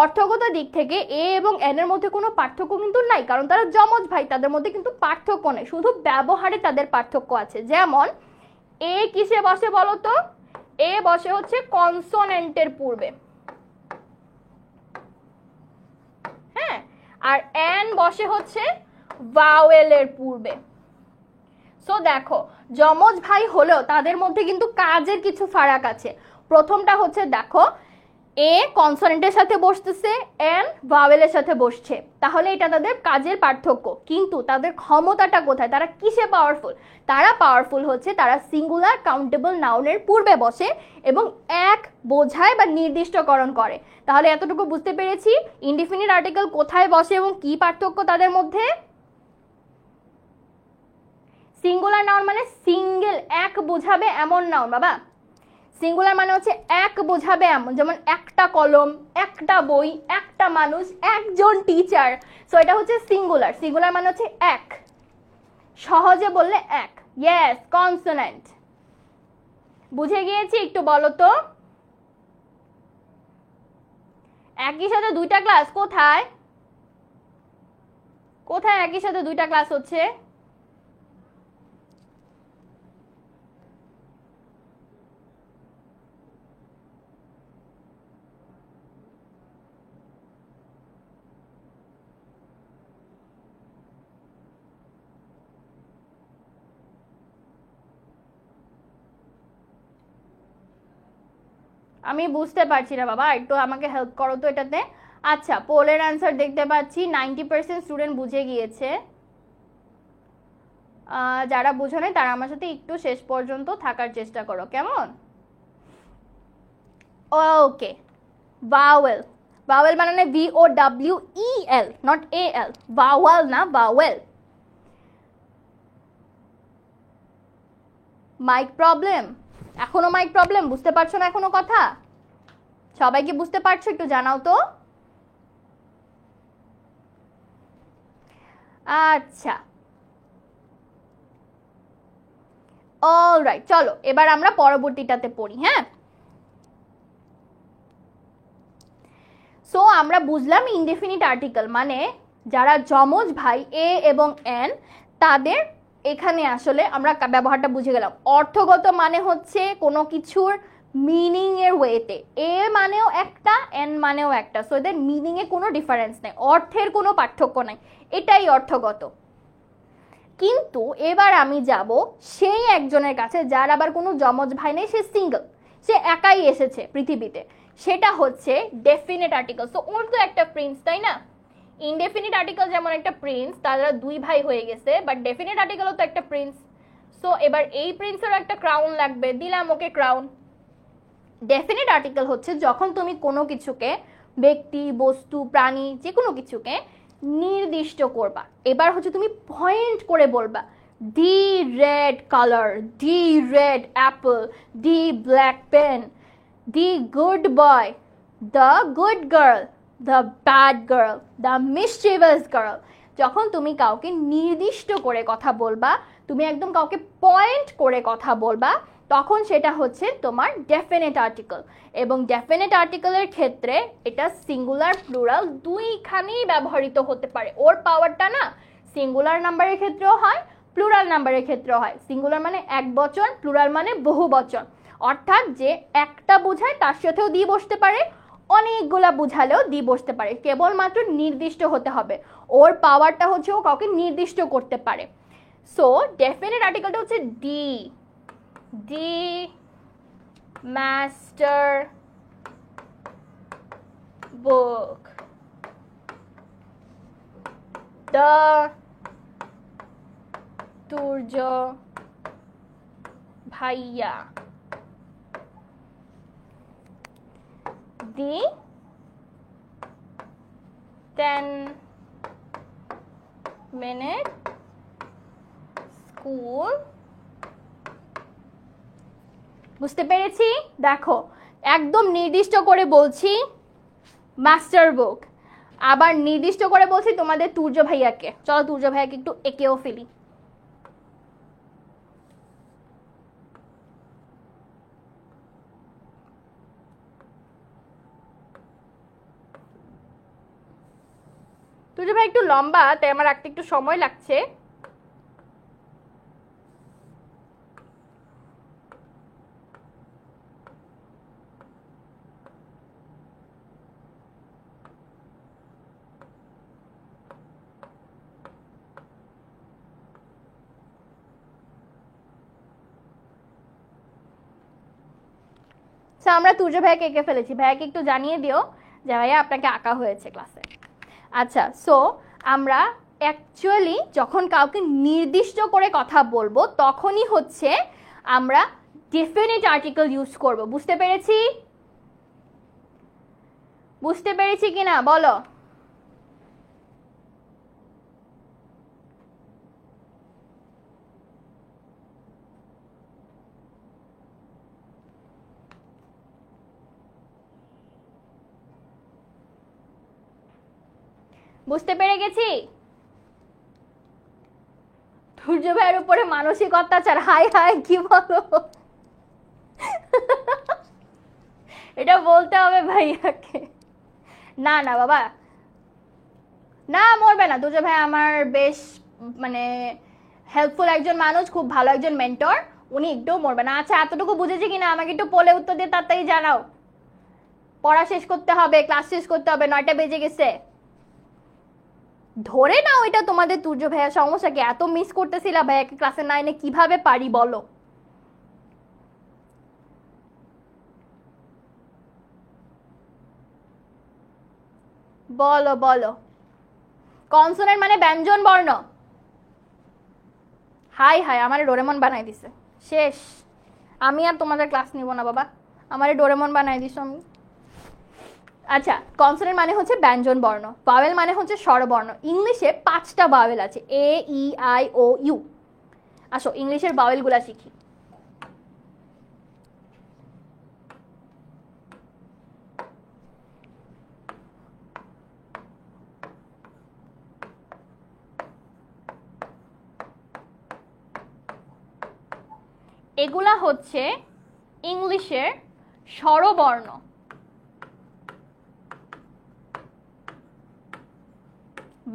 অর্থগত দিক থেকে এ এবং এন এর মধ্যে কোনো পার্থক্য কিন্তু নাই, কারণ তারা যমজ ভাই, তাদের মধ্যে কিন্তু পার্থক্য নেই, শুধু ব্যবহারে তাদের পার্থক্য আছে। যেমন এ কিসে বসে বলো তো? এ বসে হচ্ছে কনসোনেন্টের পূর্বে, হ্যাঁ, আর এন বসে হচ্ছে ভাওয়েলের পূর্বে। সো দেখো যমজ ভাই হলেও তাদের মধ্যে কিন্তু কাজের কিছু ফারাক আছে। প্রথমটা হচ্ছে দেখো এ কনসোনেন্টের সাথে বসতেছে, এন ভাওয়েলের সাথে বসছে, তাহলে এটা তাদের কাজের পার্থক্য। কিন্তু তাদের ক্ষমতাটা কোথায়? তারা কিসে পাওয়ারফুল? তারা পাওয়ারফুল হচ্ছে তারা সিঙ্গুলার কাউন্টেবল নাউনের পূর্বে বসে এবং এক বোঝায় বা নির্দিষ্টকরণ করে। তাহলে এতটুকু বুঝতে পেরেছি ইনডিফিনিট আর্টিকেল কোথায় বসে এবং কি পার্থক্য তাদের মধ্যে। সিঙ্গুলার নাউন মানে সিঙ্গেল, এক বোঝাবে এমন নাউন বাবা। সিঙ্গুলার মানে হচ্ছে এক বোঝাবে এমন, যেমন একটা কলম, একটা বই, একটা মানুষ, একজন টিচার। সো এটা হচ্ছে সিঙ্গুলার। সিঙ্গুলার মানে হচ্ছে এক, সহজে বললে এক। Yes, consonant. বুঝে গিয়েছি? একটু বলো তো। একই সাথে দুইটা ক্লাস কোথায়? কোথায় একই সাথে দুইটা ক্লাস হচ্ছে? আমি বুঝতে পারছি না বাবা, একটু আমাকে হেল্প করো তো এটাতে। আচ্ছা, পোলের অ্যান্সার দেখতে পাচ্ছি 90% স্টুডেন্ট বুঝে গিয়েছে। যারা বুঝো নাই তারা আমার সাথে একটু শেষ পর্যন্ত থাকার চেষ্টা করো, কেমন? Okay, vowel. ভাওয়েল মানে VOWEL, নট AL। ভাওয়াল না, ভাওয়েল। Mic problem? এখনো মাইক প্রবলেম? বুঝতে পারছো না এখনো কথা? সবাই কি বুঝতে পারছো? একটু জানাও তো। আচ্ছা, অলরাইট, চলো এবার আমরা পরবর্তীটাতে পড়ি। হ্যাঁ, সো আমরা বুঝলাম ইনডেফিনিট আর্টিকেল মানে যারা যমজ ভাই এ এবং এন তাদের এখানে আসলে আমরা ব্যবহারটা বুঝে গেলাম। অর্থগত মানে হচ্ছে কোনো কিছুর মিনিং এর ওয়েতে, এ মানেও একটা এন মানেও একটা, সো এদের মিনিং এ কোনো ডিফারেন্স নেই, অর্থের কোনো পার্থক্য নাই, এটাই অর্থগত। কিন্তু এবার আমি যাব সেই একজনের কাছে যার আবার কোনো যমজ ভাই নেই, সে সিঙ্গেল, সে একাই এসেছে পৃথিবীতে, সেটা হচ্ছে ডেফিনেট আর্টিকেল। সো ওর তো একটা প্রিন্স, তাই না? ইনডেফিনিট আর্টিকেল যেমন একটা প্রিন্স, তারা দুই ভাই হয়ে গেছে, বাট ডেফিনেট আর্টিকেলও তো একটা প্রিন্স। সো এবার এই প্রিন্সেরও একটা ক্রাউন লাগবে, দিলাম ওকে ক্রাউন। ডেফিনেট আর্টিকেল হচ্ছে যখন তুমি কোনো কিছুকে, ব্যক্তি, বস্তু, প্রাণী, যে কোনো কিছুকে নির্দিষ্ট করবা। এবার হচ্ছে তুমি পয়েন্ট করে বলবা, the red colour, the red apple, the black pen, the good boy, the good girl, the bad girl, the mischievous girl. যখন তুমি কাউকে নির্দিষ্ট করে কথা বলবা, তুমি একদম কাউকে পয়েন্ট করে কথা বলবা, তখন সেটা হচ্ছে তোমার ডেফিনেট আর্টিকেল। এবং ডেফিনেট আর্টিকেলের ক্ষেত্রে এটা সিঙ্গুলার প্লুরাল দুইখানেই ব্যবহৃত হতে পারে। ওর পাওয়ারটা না সিঙ্গুলার নাম্বারের ক্ষেত্রেও হয়, প্লুরাল নাম্বারের ক্ষেত্রেও হয়। সিঙ্গুলার মানে এক বচন, প্লুরাল মানে বহু বচন, অর্থাৎ যে একটা বোঝায় তার সাথেও দিয়ে বসতে পারে, অনেকগুলা বুঝালেও দিয়ে বসতে পারে, কেবলমাত্র নির্দিষ্ট হতে হবে। ওর পাওয়ারটা হচ্ছে ও কাউকে নির্দিষ্ট করতে পারে। সো ডেফিনেট আর্টিকেলটা হচ্ছে the, the master book, the Surya ভাইয়া, দি 10-minute স্কুল। বুঝতে পেরেছি? দেখো একদম নির্দিষ্ট করে বলছি মাস্টার বুক, আবার নির্দিষ্ট করে বলছি তোমাদের তুর্য ভাইয়াকে। চলো তুর্য ভাইয়াকে একটু এঁকেও ফেলি। তুর্য ভাই একটু লম্বা, তাই আমার আঁকতে একটু সময় লাগছে। আমরা তুর্য ভাইয়াকে এঁকে ফেলেছি, ভাইয়াকে একটু জানিয়ে দিও যে ভাইয়া আপনাকে আঁকা হয়েছে ক্লাসে। আচ্ছা, সো আমরা অ্যাকচুয়ালি যখন কাউকে নির্দিষ্ট করে কথা বলবো তখনই হচ্ছে আমরা ডেফিনিট আর্টিকেল ইউজ করব। বুঝতে পেরেছি? বুঝতে পেরেছি কিনা বলো? বুঝতে পেরে গেছি? সূর্য ভাইয়ের উপরে মানসিক অত্যাচার, হাই হাই কি বলো? এটা বলতে হবে ভাইয়াকে। না না বাবা, না মরবে না। সূর্য ভাই আমার বেশ মানে হেল্পফুল একজন মানুষ, খুব ভালো একজন মেন্টর, উনি একটু মরবে না। আচ্ছা এতটুকু বুঝেছি কিনা আমাকে একটু পোলে উত্তর দিয়ে তাড়াতাড়ি জানাও। পড়া শেষ করতে হবে, ক্লাস শেষ করতে হবে, 9টা বেজে গেছে। ধরে নাও এটা তোমাদের তুর্য ভাইয়া, সমস্যা কি? এত মিস করতেছিলা ভাইয়াকে ক্লাসে 9-এ, কিভাবে পারি বলো? বলো বলো। কনসোনেন্ট মানে ব্যঞ্জন বর্ণ। হাই হাই, আমার ডোরেমন বানাই দিছে, শেষ। আমি আর তোমাদের ক্লাস নিব না বাবা, আমার ডোরেমন বানাই দিছো আমি। আচ্ছা, কনসোনেন্ট মানে হচ্ছে ব্যঞ্জন বর্ণ, ভাওয়েল মানে হচ্ছে স্বরবর্ণ। ইংলিশে 5টা ভাওয়েল আছে, এ ই আই ও ইউ। আসো ইংলিশের ভাওয়েলগুলা শিখি। এগুলা হচ্ছে ইংলিশের স্বরবর্ণ।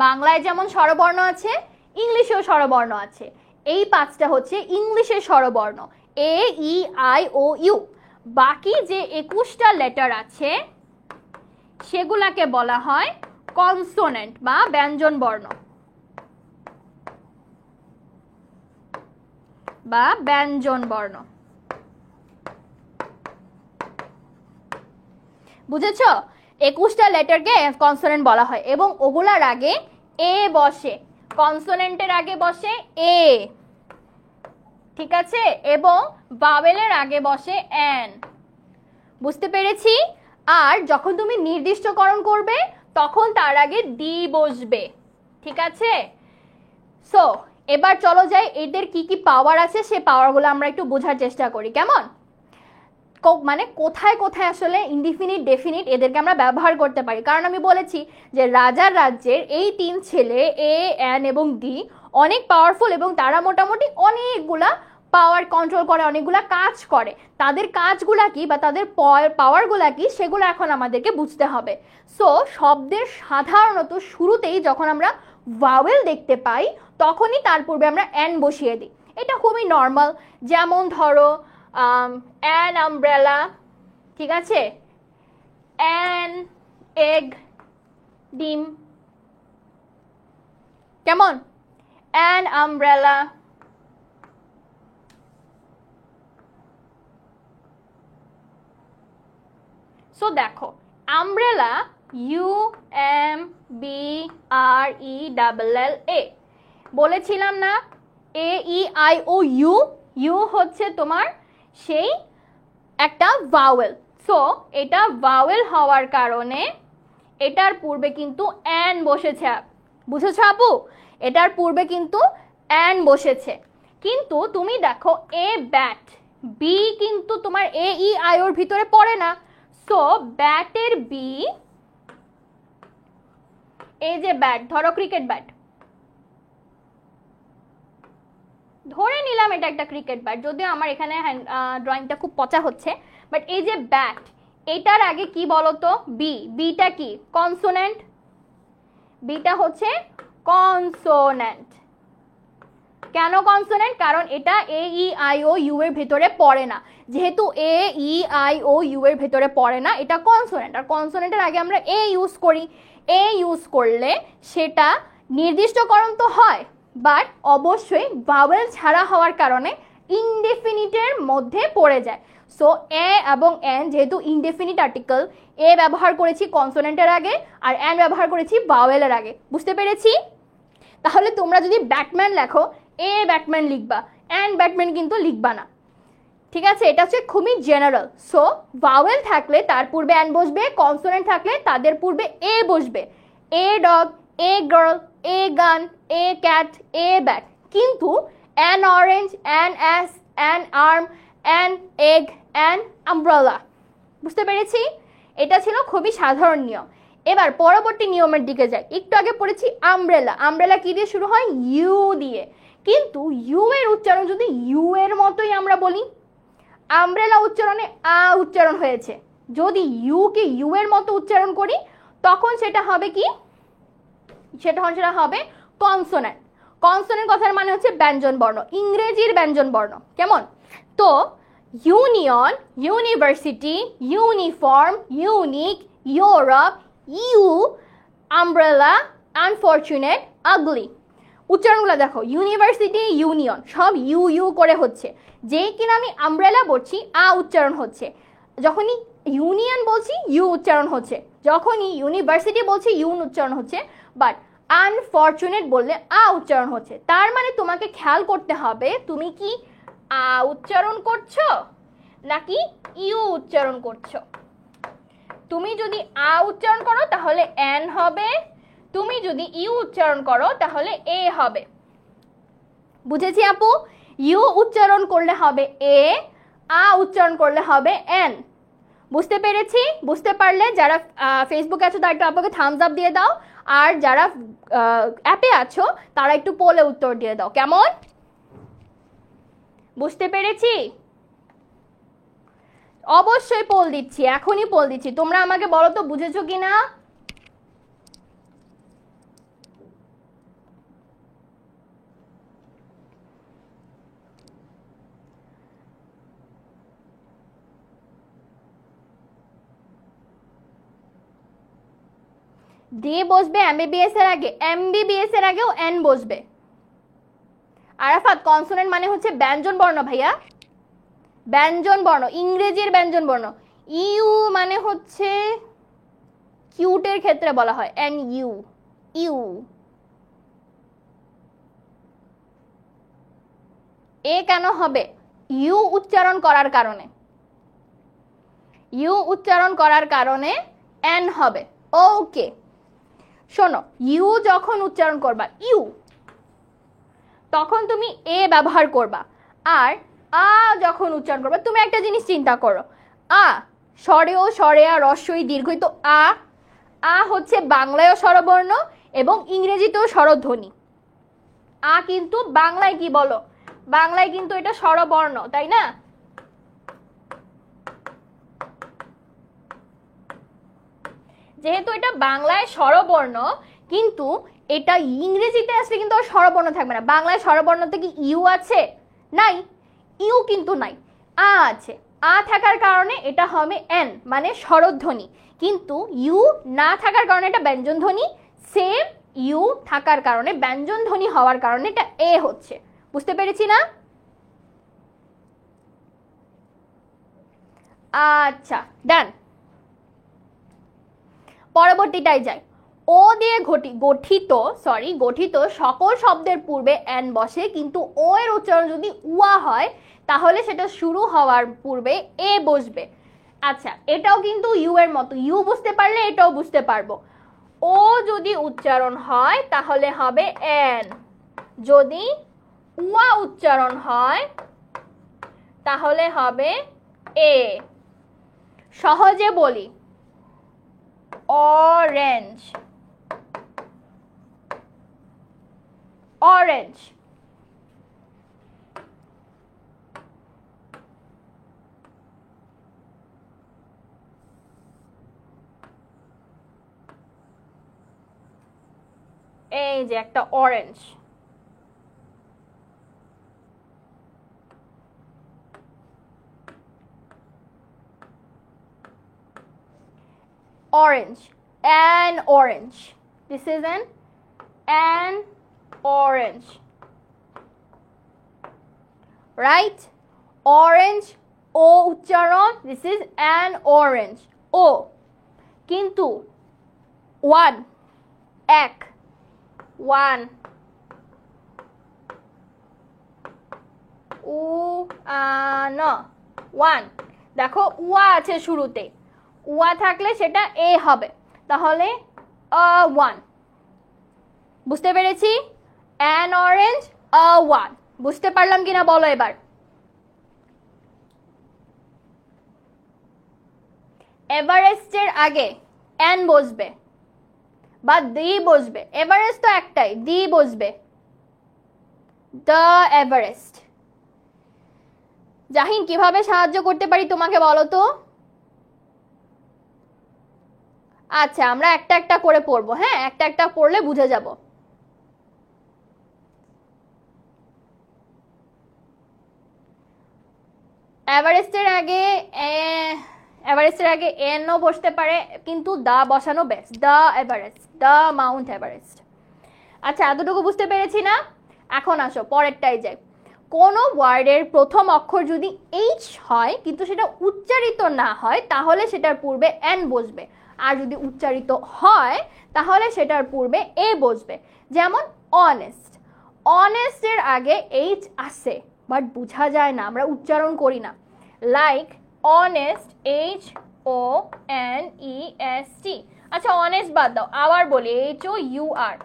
বাংলায় যেমন স্বরবর্ণ আছে, ইংলিশেও স্বরবর্ণ আছে। এই 5টা হচ্ছে ইংলিশের স্বরবর্ণ এ ই আই ও ইউ। বাকি যে 21টা লেটার আছে সেগুলাকে বলা হয় কনসোনেন্ট বা ব্যঞ্জন বর্ণ বা ব্যঞ্জন বর্ণ। বুঝেছো? 21টা লেটারকে কনসোনেন্ট বলা হয় এবং ওগুলার আগে এ বসে, কনসোনেন্টের আগে বসে এ, ঠিক আছে, এবং ভাওয়েলের আগে বসে এন। বুঝতে পেরেছি? আর যখন তুমি নির্দিষ্টকরণ করবে তখন তার আগে ডি বসবে, ঠিক আছে? সো এবার চলো যাই এদের কি কি পাওয়ার আছে সে পাওয়ারগুলো আমরা একটু বোঝার চেষ্টা করি, কেমন? মানে কোথায় কোথায় আসলে ইনডিফিনিট ডেফিনিট এদেরকে আমরা ব্যবহার করতে পারি। কারণ আমি বলেছি যে রাজার রাজ্যের এই 3 ছেলে এ এন এবং ডি অনেক পাওয়ারফুল এবং তারা মোটামুটি অনেকগুলা পাওয়ার কন্ট্রোল করে, অনেকগুলা কাজ করে। তাদের কাজগুলা কি বা তাদের পাওয়ারগুলা কি সেগুলো এখন আমাদেরকে বুঝতে হবে। সো শব্দের সাধারণত শুরুতেই যখন আমরা ভাওয়েল দেখতে পাই তখনই তার পূর্বে আমরা এন বসিয়ে দিই। এটা খুবই নর্মাল। যেমন ধরো অ্যান আমব্রেলা, ঠিক আছে, অ্যান এগ, ডিম, কেমন? An umbrella. সো দেখো umbrella U M B R E double L A, বলেছিলাম না A E I O U, U হচ্ছে তোমার সেই একটা ভাওয়েল। সো এটা ভাওয়েল হওয়ার কারণে এটার পূর্বে কিন্তু অ্যান বসেছে। বুঝেছো আপু? এটার পূর্বে কিন্তু অ্যান বসেছে। কিন্তু তুমি দেখো এ ব্যাট, বি কিন্তু তোমার এ ই আই ওর ভিতরে পড়ে না। সো ব্যাটের বি, এই যে ব্যাট, ধরো ক্রিকেট ব্যাট, ধরে নিলাম এটা একটা ক্রিকেট ব্যাট, যদিও আমার এখানে ড্রয়িংটা খুব পচা হচ্ছে, বাট এই যে ব্যাট, এটার আগে কি বলতো? বি। বিটা কি? কনসোনেন্ট। বিটা হচ্ছে কনসোনেন্ট। কেন কনসোনেন্ট? কারণ এটা এ ই আই ও ইউ এর ভেতরে পড়ে না। যেহেতু এ ই আই ও ইউ এর ভেতরে পড়ে না, এটা কনসোনেন্ট। আর কনসোনেন্টের আগে আমরা এ ইউজ করি। এ ইউজ করলে সেটা নির্দিষ্টকরণ তো হয়, বাট অবশ্যই ভাওয়েল ছাড়া হওয়ার কারণে ইনডেফিনিটের মধ্যে পড়ে যায়। সো এ এবং এন যেহেতু ইনডেফিনিট আর্টিকেল, এ ব্যবহার করেছি কনসোনেন্টের আগে আর এন ব্যবহার করেছি ভাওয়েলের আগে। বুঝতে পেরেছি? তাহলে তোমরা যদি ব্যাটম্যান লেখো এ ব্যাটম্যান লিখবা, এন ব্যাটম্যান কিন্তু লিখবা না, ঠিক আছে? এটা হচ্ছে খুবই জেনারেল। সো ভাওয়েল থাকলে তার পূর্বে এন বসবে, কনসোনেন্ট থাকলে তাদের পূর্বে এ বসবে। A dog, A girl, a gun, a cat, a bat. কিন্তু an orange, an ass, an arm, an egg, an umbrella. বুঝতে পেরেছি? এটা ছিল খুবই সাধারণ নিয়ম। এবার পরবর্তী নিয়মের দিকে যাই। একটু আগে পড়েছি আমব্রেলা। আমব্রেলা কি দিয়ে শুরু হয়? ইউ দিয়ে। কিন্তু ইউ এর উচ্চারণ যদি ইউ এর মতোই আমরা বলি, আমব্রেলা উচ্চারণে আ উচ্চারণ হয়েছে, যদি ইউ কে ইউ এর মতো উচ্চারণ করি তখন সেটা হবে কি? সেটা হবে কনসোনেন্ট। কনসোনেন্ট কথার মানে হচ্ছে ব্যঞ্জন বর্ণ, ইংরেজির ব্যঞ্জন বর্ণ, কেমন? তো union, university, uniform, unique, Europe, U, umbrella, unfortunate, ugly. উচ্চারণগুলো দেখো, ইউনিভার্সিটি, ইউনিয়ন, সব ইউ ইউ করে হচ্ছে। যেই কিনা আমি আমব্রেলা বলছি আ উচ্চারণ হচ্ছে, যখনই ইউনিয়ন বলছি ইউ উচ্চারণ হচ্ছে, যখনই ইউনিভার্সিটি বলছি ইউ উচ্চারণ হচ্ছে, বাট আনফরচুনেট বললে আ উচ্চারণ হচ্ছে। তার মানে তোমাকে খেয়াল করতে হবে তুমি কি আ উচ্চারণ করছো নাকি ইউ উচ্চারণ করছো। তুমি যদি আ উচ্চারণ করো তাহলে এন হবে, তুমি যদি ইউ উচ্চারণ করো তাহলে এ হবে। বুঝেছি আপু? ইউ উচ্চারণ করলে হবে এ, আ উচ্চারণ করলে হবে এন। বুঝতে পেরেছি? বুঝতে পারলে যারা ফেসবুকে আছো তারা একটু আপনাকে থামস আপ দিয়ে দাও, আর যারা অ্যাপে আছো তারা একটু পোলে উত্তর দিয়ে দাও, কেমন? বুঝতে পেরেছি? অবশ্যই পোল দিচ্ছি, এখনই পোল দিচ্ছি। তোমরা আমাকে বলো তো বুঝেছো কিনা? ডি বসবে এমবিবিএস এর আগে, এমবিবিএস এর আগেও এন বসবে। আরাফাত, কনসোনেন্ট মানে হচ্ছে ব্যঞ্জন বর্ণ ভাইয়া, ব্যঞ্জন বর্ণ, ইংরেজির ব্যঞ্জন বর্ণ। ইউ মানে হচ্ছে কিউটের ক্ষেত্রে বলা হয় এন ইউ, ইউ। এ কেন হবে? ইউ উচ্চারণ করার কারণে, ইউ উচ্চারণ করার কারণে এন হবে। ওকে, শোনো, ইউ যখন উচ্চারণ করবা ইউ, তখন তুমি এ ব্যবহার করবা। আর আ যখন উচ্চারণ করবা, তুমি একটা জিনিস চিন্তা করো, আ স্বরেও স্বরেয়া রস্বই দীর্ঘই, তো আ হচ্ছে বাংলায়ও স্বরবর্ণ এবং ইংরেজিতেও স্বরধ্বনি। আ কিন্তু বাংলায় কি বলো, বাংলায় কিন্তু এটা স্বরবর্ণ, তাই না? যেহেতু এটা বাংলায় স্বরবর্ণ, কিন্তু এটা ইংরেজিতে আসলে কিন্তু আর স্বরবর্ণ থাকবে না। বাংলায় স্বরবর্ণতে কি ইউ আছে? নাই, ইউ কিন্তু নাই, আ আছে। আ থাকার কারণে এটা হবে এন, মানে স্বরধ্বনি। কিন্তু ইউ না থাকার কারণে এটা ব্যঞ্জন ধ্বনি, সেম ইউ থাকার কারণে ব্যঞ্জন ধ্বনি হওয়ার কারণে এটা এ হচ্ছে। বুঝতে পেরেছি না? আচ্ছা, ডান। পরবর্তীটাই যাই। ও দিয়ে গঠিত সকল শব্দের পূর্বে এন বসে, কিন্তু ও এর উচ্চারণ যদি উয়া হয় তাহলে সেটা শুরু হওয়ার পূর্বে এ বসবে। আচ্ছা, এটাও কিন্তু ইউ এর মতো, ইউ বুঝতে পারলে এটাও বুঝতে পারবো। ও যদি উচ্চারণ হয় তাহলে হবে এন, যদি উয়া উচ্চারণ হয় তাহলে হবে এ। সহজে বলি, অরেঞ্জ, অরেঞ্জ। এই যে একটা orange, orange, an orange. This is an orange, right? Orange, o উচ্চারণ, this is an orange, o। কিন্তু one, এক, one, উ ন, one। দেখো উয়া আছে শুরুতে, উয়া থাকলে সেটা এ হবে, তাহলে ওয়ান। বুঝতে পেরেছি? An orange, one. বুঝতে পারলাম কিনা বলো এবার। এভারেস্টের আগে এন বসবে বা দি বসবে, এভারেস্ট তো একটাই, দি বসবে, দ্য এভারেস্ট। জাহিন, কিভাবে সাহায্য করতে পারি তোমাকে বলো তো? আচ্ছা, আমরা একটা একটা করে পড়বো, হ্যাঁ, একটা একটা পড়লে বুঝে যাব। এভারেস্টের আগে এনও বসতে পারে, কিন্তু দা বসানো best, the Everest, the Mount Everest. আচ্ছা, এতটুকু বুঝতে পেরেছি না? এখন আসো পরেরটাই যাই। কোনো ওয়ার্ডের প্রথম অক্ষর যদি এইচ হয় কিন্তু সেটা উচ্চারিত না হয় তাহলে সেটার পূর্বে এন বসবে, আর যদি উচ্চারিত হয় তাহলে সেটার পূর্বে এ বসবে। যেমন অনেস্ট, অনেস্টের আগে এইচ আসে বাট বোঝা যায় না, আমরা উচ্চারণ করি না। Like honest, H O N E S T. আচ্ছা, অনেস্ট বাদ দাও, আওয়ার বলি, এইচ ও ইউ আর।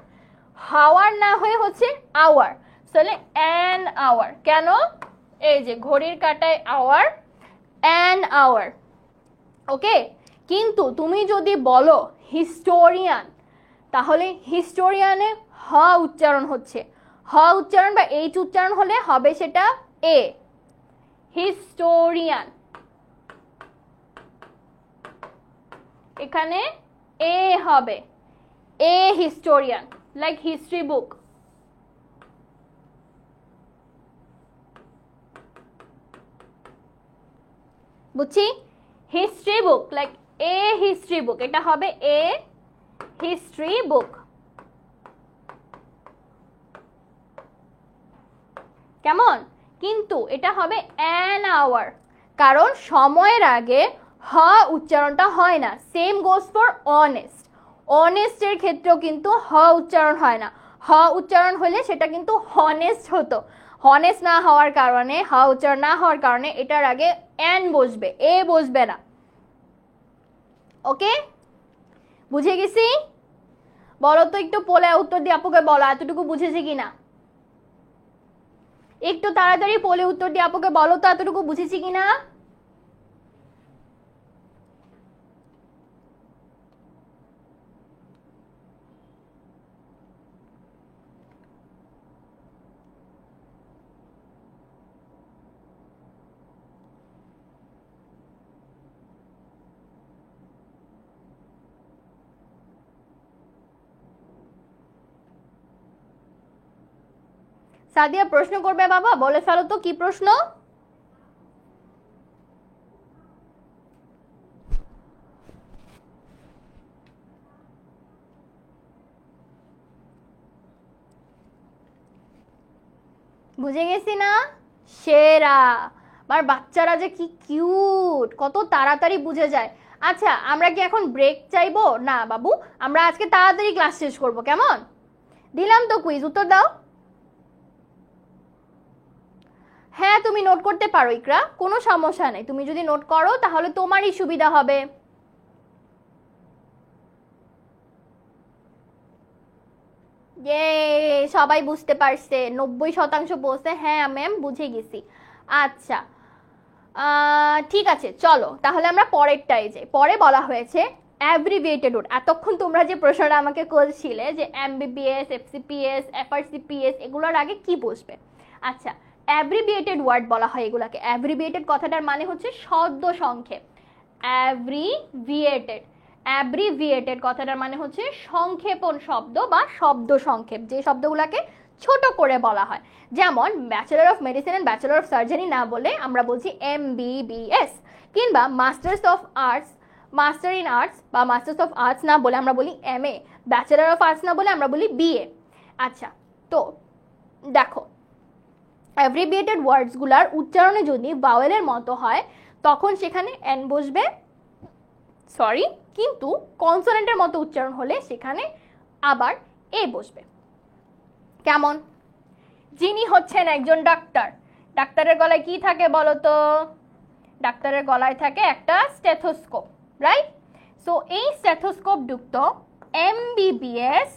হাওয়ার না হয়ে হচ্ছে আওয়ার, তাহলে অ্যান আওয়ার। কেন? এই যে ঘড়ির কাঁটায় আওয়ার, অ্যান আওয়ার। ওকে, কিন্তু তুমি যদি বলো হিস্টোরিয়ান, তাহলে হিস্টোরিয়ানে হ উচ্চারণ হচ্ছে, হ উচ্চারণ বা এইচ উচ্চারণ হলে হবে সেটা এ, হিস্টোরিয়ান। এখানে এ হবে, এ হিস্টোরিয়ান, লাইক হিস্ট্রি বুক। বুঝছি? History book, like a history বুক, এটা হবে এ হিস্ট্রি বুক। কেমন? কিন্তু এটা হবে অ্যান আওয়ার, কারণ সময়ের আগে হ উচ্চারণটা হয় না। Same goes for honest. অনেস্টের ক্ষেত্রেও কিন্তু হ উচ্চারণ হয় না। হ উচ্চারণ হলে সেটা কিন্তু হনেস্ট হতো। হনেস্ট না হওয়ার কারণে, হ উচ্চারণ না হওয়ার কারণে এটার আগে অ্যান বসবে, এ বসবে না। ওকে, বুঝে গেছি? বলো তো একটু পোলে উত্তর দিয়ে আপুকে বলো এতটুকু বুঝেছি কিনা। একটু তাড়াতাড়ি পোলে উত্তর দিয়ে আপুকে বলো তো এতটুকু বুঝেছি কিনা। সাদিয়া প্রশ্ন করবে বাবা, বলে ফেলো তো কি প্রশ্ন। বুঝে গেছি না? সেরা। আমার বাচ্চারা যে কি কিউট, কত তাড়াতাড়ি বুঝে যায়। আচ্ছা, আমরা কি এখন ব্রেক চাইবো? না বাবু, আমরা আজকে তাড়াতাড়ি ক্লাস শেষ করবো, কেমন? দিলাম তো কুইজ, উত্তর দাও। হ্যাঁ, তুমি নোট করতে পারো ইকরা, কোনো সমস্যা নেই। তুমি যদি নোট করো তাহলে তোমারই সুবিধা হবে। সবাই বুঝতে পারছে, 90% বলছে হ্যাঁ ম্যাম বুঝে গেছি। আচ্ছা, ঠিক আছে, চলো তাহলে আমরা পরেরটাই যাই। পরে বলা হয়েছে অ্যাব্রিভিয়েটেড ওয়ার্ড। এতক্ষণ তোমরা যে প্রশ্নটা আমাকে করছিলে যে এমবিবিএস, এফসিপিএস, এফআরসিপিএস এগুলোর আগে কি বসবে। আচ্ছা, অ্যাব্রিভিয়েটেড ওয়ার্ড বলা হয় এগুলাকে। অ্যাব্রিভিয়েটেড কথাটার মানে হচ্ছে শব্দ সংক্ষেপ। অ্যাব্রিভিয়েটেড, অ্যাব্রিভিয়েটেড কথাটার মানে হচ্ছে সংক্ষেপণ শব্দ বা শব্দ সংক্ষেপ, যে শব্দগুলোকে ছোট করে বলা হয়। যেমন bachelor of medicine and bachelor of surgery না বলে আমরা বলছি এমবিবিএস, কিংবা masters of arts, master in arts বা মাস্টার্স অফ আর্টস না বলে আমরা বলি এমএ, ব্যাচেলর অফ আর্টস না বলে আমরা বলি বিএ। আচ্ছা, তো দেখো অ্যাব্রিভিয়েটেড ওয়ার্ডসগুলোর উচ্চারণে যদি ভাওয়েলের মতো হয় তখন সেখানে এন বসবে, সরি, কিন্তু কনসোনেন্টের মতো উচ্চারণ হলে সেখানে আবার এ বসবে। কেমন? যিনি হচ্ছেন একজন ডাক্তার, ডাক্তারের গলায় কি থাকে বলো তো? ডাক্তারের গলায় থাকে একটা স্টেথোস্কোপ, রাইট? সো এই স্টেথোস্কোপ যুক্ত এমবিবিএস,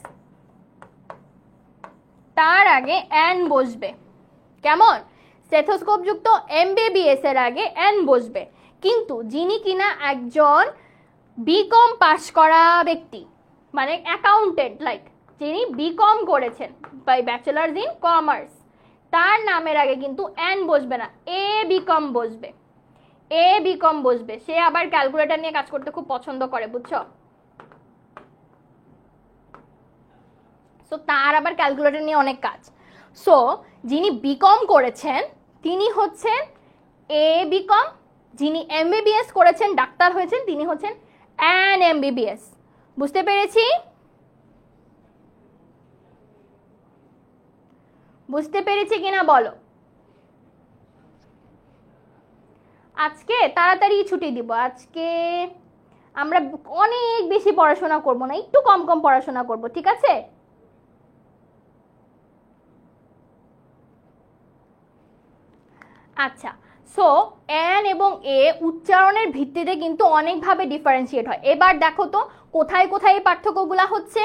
তার আগে এন বসবে। কেমন? স্টেথোস্কোপ যুক্ত এমবিবিএস এর আগে এন বসবে। কিন্তু যিনি কিনা একজন বিকম পাস করা ব্যক্তি, মানে অ্যাকাউন্টেন্ট, লাইক যিনি বিকম করেছেন বাই ব্যাচেলার্স ইন কমার্স, তার নামের আগে কিন্তু এন বসবে না, এ বিকম বসবে। এ বিকম বসবে। সে আবার ক্যালকুলেটর নিয়ে কাজ করতে খুব পছন্দ করে, বুঝছো? সো তার আবার ক্যালকুলেটর নিয়ে অনেক কাজ। সো যিনি বিকম করেছেন তিনি হচ্ছেন এ বিকম, যিনি এমবিবিএস করেছেন, ডাক্তার হয়েছেন, তিনি হচ্ছেন এন এমবিবিএস। বুঝতে পেরেছি? বুঝতে পেরেছি কিনা বলো। আজকে তাড়াতাড়ি ছুটি দিব। আজকে আমরা অনেক বেশি পড়াশোনা করব না, একটু কম কম পড়াশোনা করব, ঠিক আছে? আচ্ছা, সো এন এবং এ উচ্চারণের ভিত্তিতে কিন্তু অনেকভাবে ডিফারেন্সিয়েট হয়। এবার দেখো তো কোথায় কোথায় এই পার্থক্যগুলো হচ্ছে।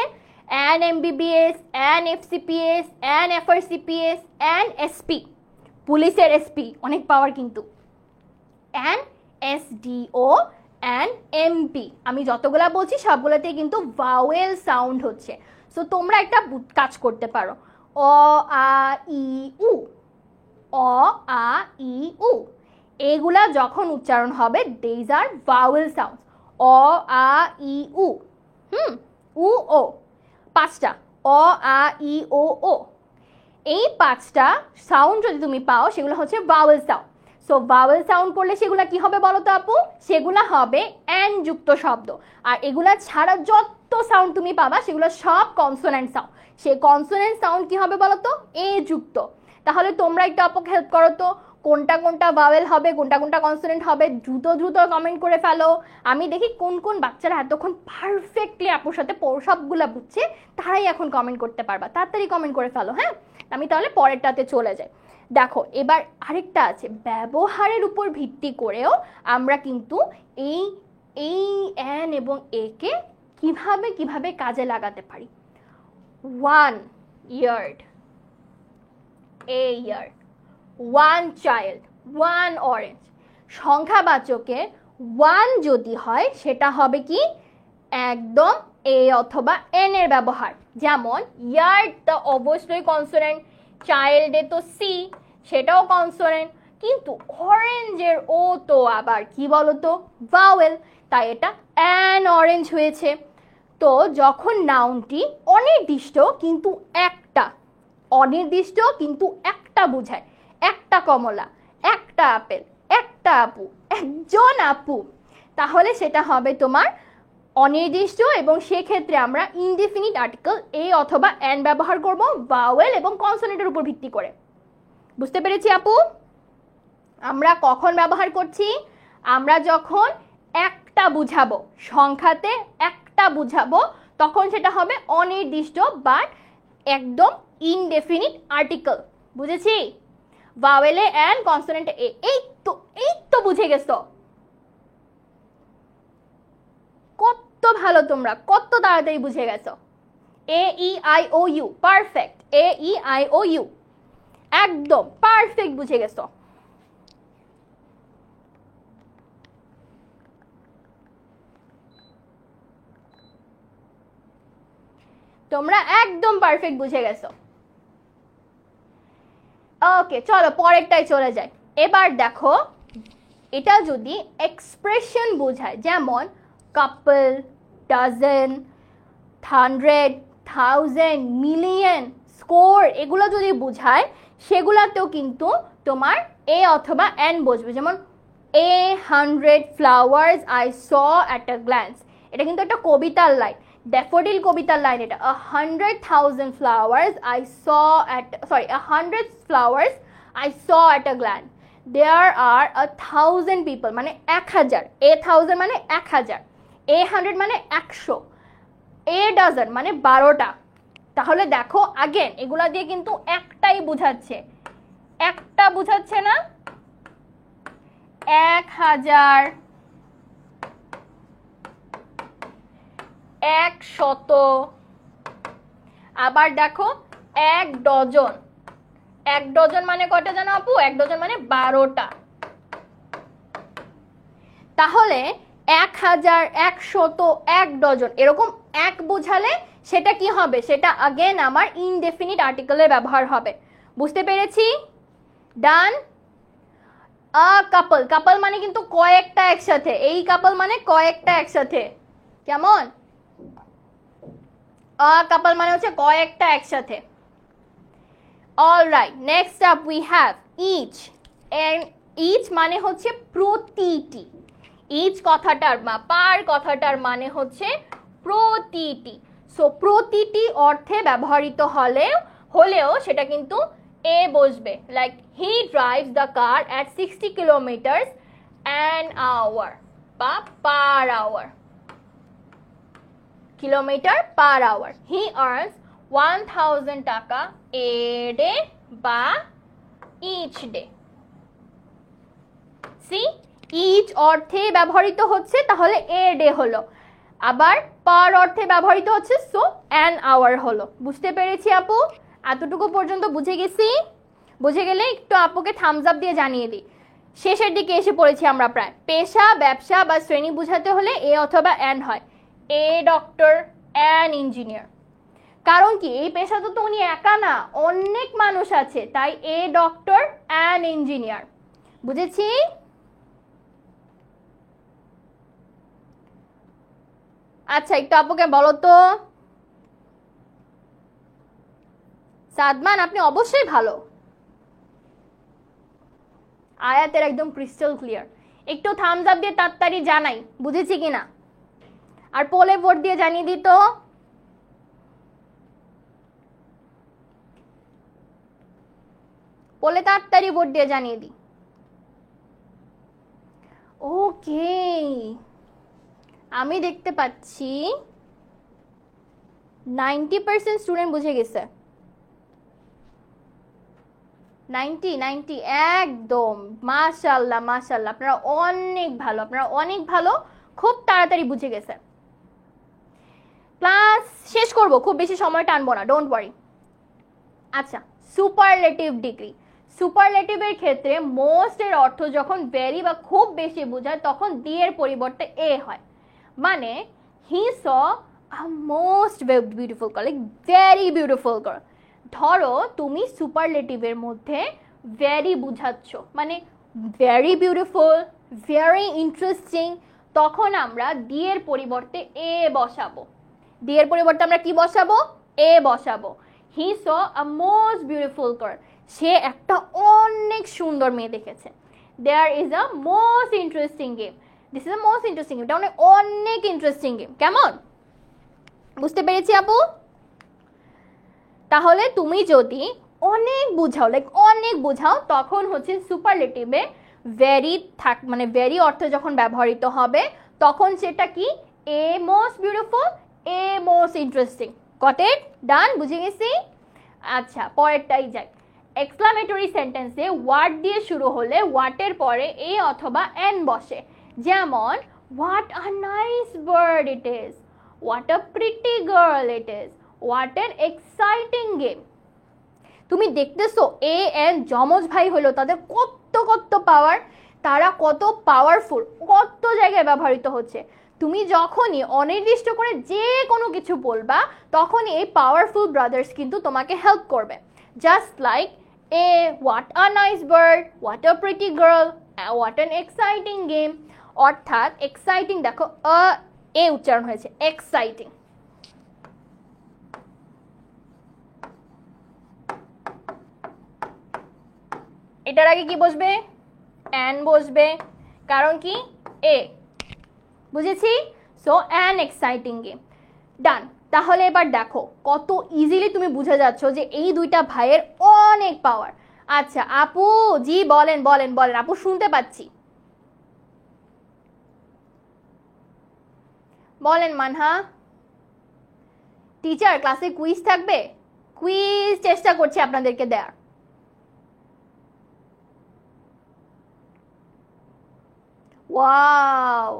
An MBBS, an FCPS, an FRCPS, an SP, পুলিশের এসপি, অনেক পাওয়ার কিন্তু। এন এসডিও, এন এমপি, আমি যতগুলা বলছি সবগুলোতেই কিন্তু ভাওয়েল সাউন্ড হচ্ছে। সো তোমরা একটা কাজ করতে পারো, অ আ ই উ, অ আ ই উ, এগুলা যখন উচ্চারণ হবে দেজ আর ভাওয়েল সাউন্ড। অ আ ই উ, উ ও, পাঁচটা, অ আ ই ও ও, এই পাঁচটা সাউন্ড যদি তুমি পাও সেগুলো হচ্ছে vowel sound. So vowel sound করলে সেগুলা কি হবে বলো তো আপু? সেগুলা হবে এন যুক্ত শব্দ। আর এগুলা ছাড়া যত যত সাউন্ড তুমি পাবা সেগুলো সব কনসোনেন্ট সাউন্ড। সেই কনসোনেন্ট সাউন্ড কি হবে বলো তো? এ যুক্ত। তাহলে তোমরা একটু আপুকে হেল্প করো তো, কোনটা কোনটা ভাওয়েল হবে, কোনটা কোনটা কনসোনেন্ট হবে, দ্রুত দ্রুত কমেন্ট করে ফেলো। আমি দেখি কোন কোন বাচ্চারা এতক্ষণ পারফেক্টলি আপুর সাথে সবগুলা বুঝছে, তারাই এখন কমেন্ট করতে পারবা। তাড়াতাড়ি কমেন্ট করে ফেলো। হ্যাঁ, আমি তাহলে পরেরটাতে চলে যাই। দেখো এবার আরেকটা আছে, ব্যবহারের উপর ভিত্তি করেও আমরা কিন্তু এই এই এন এবং এ কে কিভাবে কিভাবে কাজে লাগাতে পারি। 1 ইয়ার্ড, এ ইয়ার্ড, 1 চাইল্ড, 1 অরেঞ্জ। সংখ্যাবাচকে 1 যদি হয় সেটা হবে কি একদম এ অথবা এন এর ব্যবহার। যেমন ইয়ার্ড তো অবশ্যই কনসোনেন্ট, চাইল্ডে তো সি, সেটাও কনসোনেন্ট, কিন্তু অরেঞ্জের ও তো আবার কি বলতো ভাওয়েল, তাই এটা অ্যান অরেঞ্জ হয়েছে। তো যখন নাউনটি অনির্দিষ্ট কিন্তু একটা, অনির্দিষ্ট কিন্তু একটা বোঝায়, একটা কমলা, একটা আপেল, একটা আপু, একজন আপু, তাহলে সেটা হবে তোমার অনির্দিষ্ট, এবং সেক্ষেত্রে আমরা ইনডেফিনিট আর্টিকেল এ অথবা এন ব্যবহার করব ভাওয়েল এবং কনসোনেন্টের উপর ভিত্তি করে। বুঝতে পেরেছি আপু? আমরা কখন ব্যবহার করছি? আমরা যখন একটা বুঝাবো, সংখ্যাতে একটা বুঝাবো, তখন সেটা হবে অনির্দিষ্ট বাট একদম ইনডেফিনিট আর্টিকেল। বুঝেছি? ভাওয়েলে এন, কনসোনেন্টে এ। এই তো বুঝে গেছো। কত ভালো, তোমরা কত তাড়াতাড়ি বুঝে গেছো। A E I O U, perfect. A E I O U, একদম পারফেক্ট বুঝে গেছো। তোমরা একদম পারফেক্ট বুঝে গেছো। ওকে, চলো পরেরটাই চলে যায়। এবার দেখো, এটা যদি এক্সপ্রেশন বোঝায়, যেমন কাপল, ডাজন, 100, 1000, মিলিয়ন, স্কোর, এগুলো যদি বোঝায় সেগুলাতেও কিন্তু তোমার এ অথবা এন বসবে। যেমন 100 flowers I saw at a glance, এটা কিন্তু একটা কবিতার লাইন, ড্যাফোডিল কবিতার লাইন এটা। 100,000 flowers I saw at, sorry, 100 flowers I saw at a glance. There are 1,000 people, মানে 1000, a 1000 মানে 1000, a 100 মানে 100, a dozen মানে 12টা। তাহলে দেখো আগেন এগুলা দিয়ে কিন্তু একটাই বুঝাচ্ছে, একটা বুঝাচ্ছে না, 1000, 100, আবার দেখো 1 ডজন, 1 ডজন মানে কয়টা জানো আপু? 1 ডজন মানে 12টা। তাহলে 1000, 100, 1 ডজন, এরকম এক বোঝালে সেটা কি হবে? সেটা আগেন আমার ইনডেফিনিট আর্টিকেলের ব্যবহার হবে। বুঝতে পেরেছি? ডান। কাপল, কাপল মানে কিন্তু কয়েকটা একসাথে, এই কাপল মানে কয়েকটা একসাথে, কেমন? কাপল মানে হচ্ছে কয়েকটা একসাথে। Alright, next up we have each. And each মানে হচ্ছে প্রতিটি। ইচ কথাটার বা পার কথাটার মানে হচ্ছে প্রতিটি। সো প্রতিটি অর্থে ব্যবহৃত হলেও সেটা কিন্তু এ বসবে। Like he drives the car at 60 kilometres an hour বা per hour, kilometre per hour. He earns 1000 টাকা এ ডে বা ইচ ডে। সি, ইচ অর্থে ব্যবহৃত হচ্ছে, তাহলে এ ডে হলো। আবার পার অর্থে ব্যবহৃত হচ্ছে, সো অ্যান আওয়ার হলো। বুঝতে পেরেছি আপু? এতটুকু পর্যন্ত বুঝে গেছি? বুঝে গেলে একটু আপুকে থামস আপ দিয়ে জানিয়ে দিই। শেষের দিকে এসে পড়েছি আমরা প্রায়। পেশা, ব্যবসা বা শ্রেণী বোঝাতে হলে এ অথবা অ্যান হয়। A doctor, an engineer. কারণ কি, এই পেশা তো উনি একা না, অনেক মানুষ আছে, তাই এ ডক্টর, অ্যান ইঞ্জিনিয়ার। বুঝেছি? আচ্ছা, একটু আপুকে বলো তো। সাদমান, আপনি অবশ্যই ভালো। আয়াতের একদম ক্রিস্টাল ক্লিয়ার। একটু থামস আপ দিয়ে তাড়াতাড়ি জানাই বুঝেছি কিনা। আর পোলে ভোট দিয়ে জানিয়ে দিত, পোলে তাড়াতাড়ি ভোট দিয়ে জানিয়ে দিই। ওকে, আমি দেখতে পাচ্ছি 90% স্টুডেন্ট বুঝে গেছে। 90 একদম, মাশাআল্লাহ মাশাআল্লাহ, আপনারা অনেক ভালো, আপনারা অনেক ভালো, খুব তাড়াতাড়ি বুঝে গেছে। ক্লাস শেষ করব, খুব বেশি সময় টানবো না, ডোন্ট ওয়ারি। আচ্ছা, সুপারলেটিভ ডিগ্রি। সুপারলেটিভের ক্ষেত্রে মোস্ট এর অর্থ যখন ভেরি বা খুব বেশি বোঝায় তখন দি এর পরিবর্তে এ হয়। মানে he saw a most beautiful girl, like very beautiful girl. ধরো তুমি সুপারলেটিভের মধ্যে ভেরি বুঝাচ্ছ, মানে ভেরি বিউটিফুল, ভেরি ইন্টারেস্টিং, তখন আমরা দি এর পরিবর্তে এ বসাবো। দি এর পরিবর্তে আমরা কি বসাবো? এ বসাবো। He saw a most beautiful girl, সে একটা অনেক সুন্দর মেয়ে দেখেছে। There is a most interesting game, this is a most interesting game, এটা অনেক ইন্টারেস্টিং গেম। কেমন বুঝতে পেরেছি আপু? তাহলে তুমি যদি অনেক বুঝাও, লাইক অনেক বুঝাও, তখন হচ্ছে সুপারলেটিভে ভেরি মানে ভেরি অর্থ যখন ব্যবহৃত হবে তখন সেটা কি? A most beautiful, a most interesting. Got it? Done? বুঝে গেছি? আচ্ছা, পরেরটাই যাই। এক্সক্লামেটরি সেন্টেন্সে ওয়াট দিয়ে শুরু হলে ওয়াটের পরে এ অথবা এন বসে। যেমন what a nice bird it is, what a pretty girl it is, what N exciting game. তুমি দেখতেছো এ এন যমজ ভাই হলো, তাদের কত কত পাওয়ার, তারা কত পাওয়ারফুল, কত জায়গায় ব্যবহৃত হচ্ছে। তুমি যখনই অনির্দিষ্ট করে যে কোনো কিছু বলবা তখনই এই পাওয়ারফুল ব্রাদার্স কিন্তু তোমাকে হেল্প করবে। Just like a what a nice bird, what a pretty girl, what an exciting game. অর্থাৎ এক্সাইটিং, দেখো এ উচ্চারণ হয়েছে, এক্সাইটিং। এটার আগে কি বসবে? অ্যান বসবে, কারণ কি? এ। বুঝেছি? So an exciting game. Done. তাহলে এবার দেখো কত ইজিলি তুমি বুঝে যাচ্ছ যে এই দুইটা ভাইয়ের অনেক পাওয়ার। আচ্ছা আপু, জি বলেন বলেন বলেন, আপু শুনতে পাচ্ছি, বলেন মানহা। টিচার ক্লাসে কুইজ থাকবে? কুইজ চেষ্টা করছি আপনাদেরকে দেওয়ার। Wow,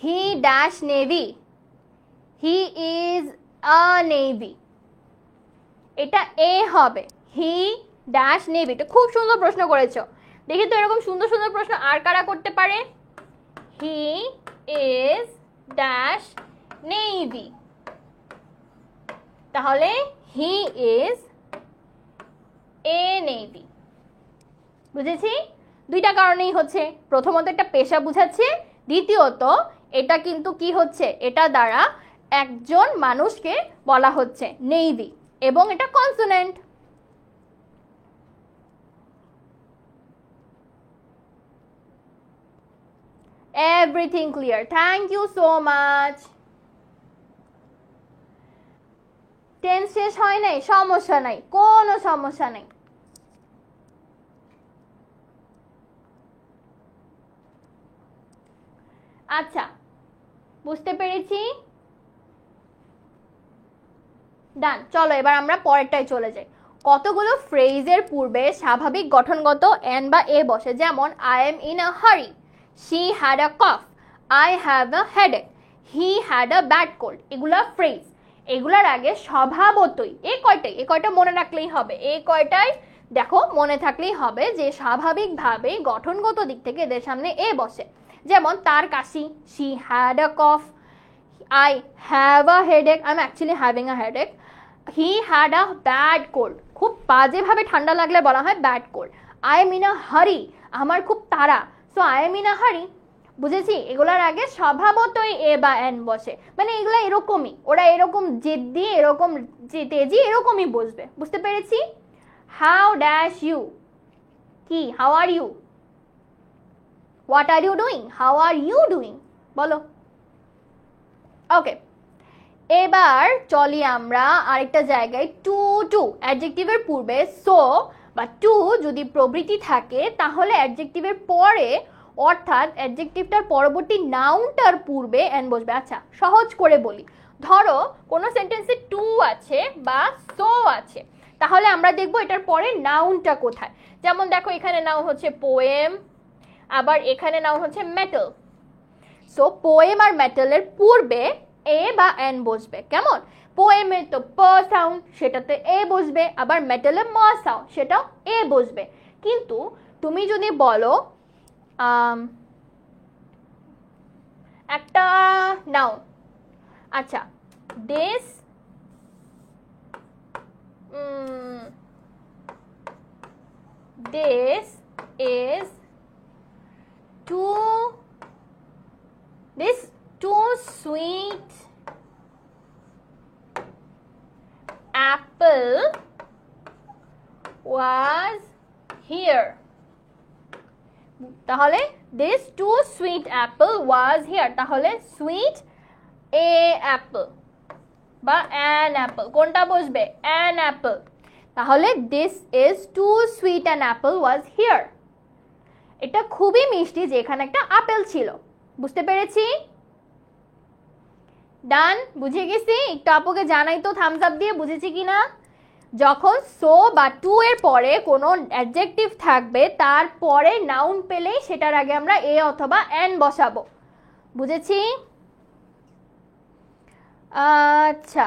he dash navy, he is a navy, এটা এ হবে। হি ড্যাশ নেভি, এটা খুব সুন্দর প্রশ্ন করেছো। দেখি তো এরকম সুন্দর সুন্দর প্রশ্ন আর কারা করতে পারে। হি ইজ ড্যাশ নেভি, তাহলে হি ইজ এ নেভি। বুঝেছি? দুইটা কারণেই হচ্ছে, প্রথমত একটা পেশা বুঝাচ্ছে, দ্বিতীয়ত এটা কিন্তু কি হচ্ছে, এটা দ্বারা একজন মানুষকে বলা হচ্ছে নেভি, এবং এটা consonant. Everything clear, thank you so much. Tense শেষ হয় নাই, সমস্যা নাই, কোনো সমস্যা নাই। আচ্ছা, বুঝতে পেরেছি। ডান, চলো এবার আমরা পরেরটায় চলে যাই। কতগুলো ফ্রেজের পূর্বে স্বাভাবিক গঠনগত এন বা এ বসে। যেমন আই এম ইন আ হারি, she had a cough, I have a headache, he had a bad cold. এগুলা ফ্রেজ, এগুলার আগে স্বভাবতই এ কয়টা মনে রাখলেই হবে। এই কয়টাই দেখো মনে থাকলেই হবে যে স্বাভাবিকভাবে গঠনগত দিক থেকে এদের সামনে এ বসে। যেমন তার কাশি, she had a cough, I have a headache, I'm actually having a headache. He had a bad cold, খুব বাজেভাবে ঠান্ডা লাগলে বলা হয় bad cold. I am in a hurry, আমার খুব তাড়া, so I am in a hurry. বুঝেছি? এগুলার আগে স্বভাবতই এ বা এন বসে, মানে এগুলা এরকমই, ওরা এরকম জেদ্দি, এরকম তেজি, এরকমই বসবে। বুঝতে পেরেছি? How dash you, কি how are you, what are you doing, how are you doing, বলো। ওকে, এবার চলি আমরা আরেকটা জায়গায়। টু টু অ্যাডজেক্টিভের পূর্বে সো বা টু যদি প্রবৃত্তি থাকে তাহলে অ্যাডজেক্টিভের পরে অর্থাৎ অ্যাডজেক্টিভটার পরবর্তী নাউনটার পূর্বে এন বসবে। আচ্ছা সহজ করে বলি, ধরো কোনো সেন্টেন্সে টু আছে বা সো আছে, তাহলে আমরা দেখব এটার পরে নাউনটা কোথায়। যেমন দেখো এখানে নাউন হচ্ছে পোয়েম, আবার এখানে নাউন হচ্ছে মেটাল। সো পোয়েম আর মেটালের পূর্বে এ বা এন বসবে। কেমন? পোয়েমে তো প সাউন্ড, সেটাতে এ বসবে, আবার মেটালে ম সাউন্ড, সেটাও এ বসবে। কিন্তু তুমি যদি বলো একটা নাউন, আচ্ছা this this is too sweet apple was here, তাহলে this too sweet apple was here, তাহলে sweet a apple বা an apple কোনটা বসবে? an apple, তাহলে this is too sweet an apple was here। এটা খুবই মিষ্টি যে এখানে একটা আপেল ছিল। বুঝতে পেরেছি? ডান, বুঝে গেছি? একটু আপুকে জানাই তো থামস আপ দিয়ে বুঝেছি কিনা। যখন সো বা টু এর পরে কোনো অ্যাডজেক্টিভ থাকবে তারপরে নাউন পেলেই সেটার আগে আমরা এ অথবা এন বসাবো। বুঝেছি? আচ্ছা,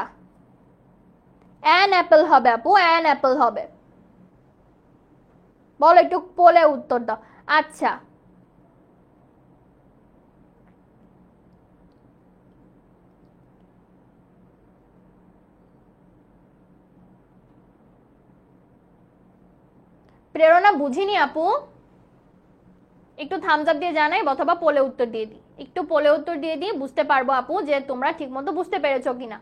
অ্যান অ্যাপেল হবে আপু, অ্যান অ্যাপেল হবে। বলো একটু বলে উত্তর দাও। আচ্ছা, প্রেরণা বুঝিনি আপু, একটু থামস আপ দিয়ে জানাই অথবা পোলে উত্তর দিয়ে দিই। একটু পোলে উত্তর দিয়ে দিই, বুঝতে পারবো আপু যে তোমরা ঠিকমতো বুঝতে পেরেছো কিনা।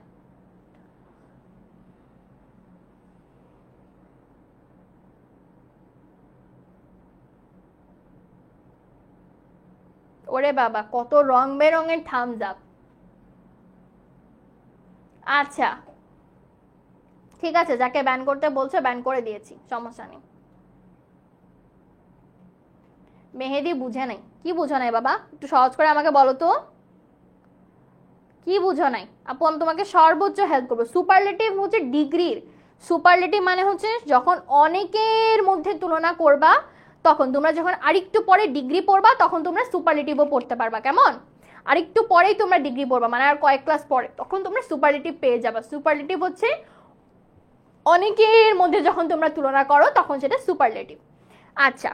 ওরে বাবা, কত রং বেরঙের থামস আপ। আচ্ছা ঠিক আছে, যাকে ব্যান করতে বলছে ব্যান করে দিয়েছি, সমস্যা নেই। মেহেদি বুঝে নাই। কি বুঝো নাই বাবা? একটু সহজ করে আমাকে বলো তো, কি বুঝো নাই? আপু আমি তোমাকে সর্বোচ্চ হেল্প করবো। সুপারলেটিভ হচ্ছে ডিগ্রির, সুপারলেটিভ মানে হচ্ছে যখন অনেকের মধ্যে তুলনা করবা, তখন তোমরা যখন আরেকটু পরে ডিগ্রি পড়বা তখন তোমরা সুপারলেটিভও পড়তে পারবা। কেমন? আরেকটু পরেই তোমরা ডিগ্রি পড়বা, মানে আর কয়েক ক্লাস পরে, তখন তোমরা সুপারলেটিভ পেয়ে যাবা। সুপারলেটিভ হচ্ছে অনেকের মধ্যে যখন তোমরা তুলনা করো তখন সেটা সুপারলেটিভ। আচ্ছা,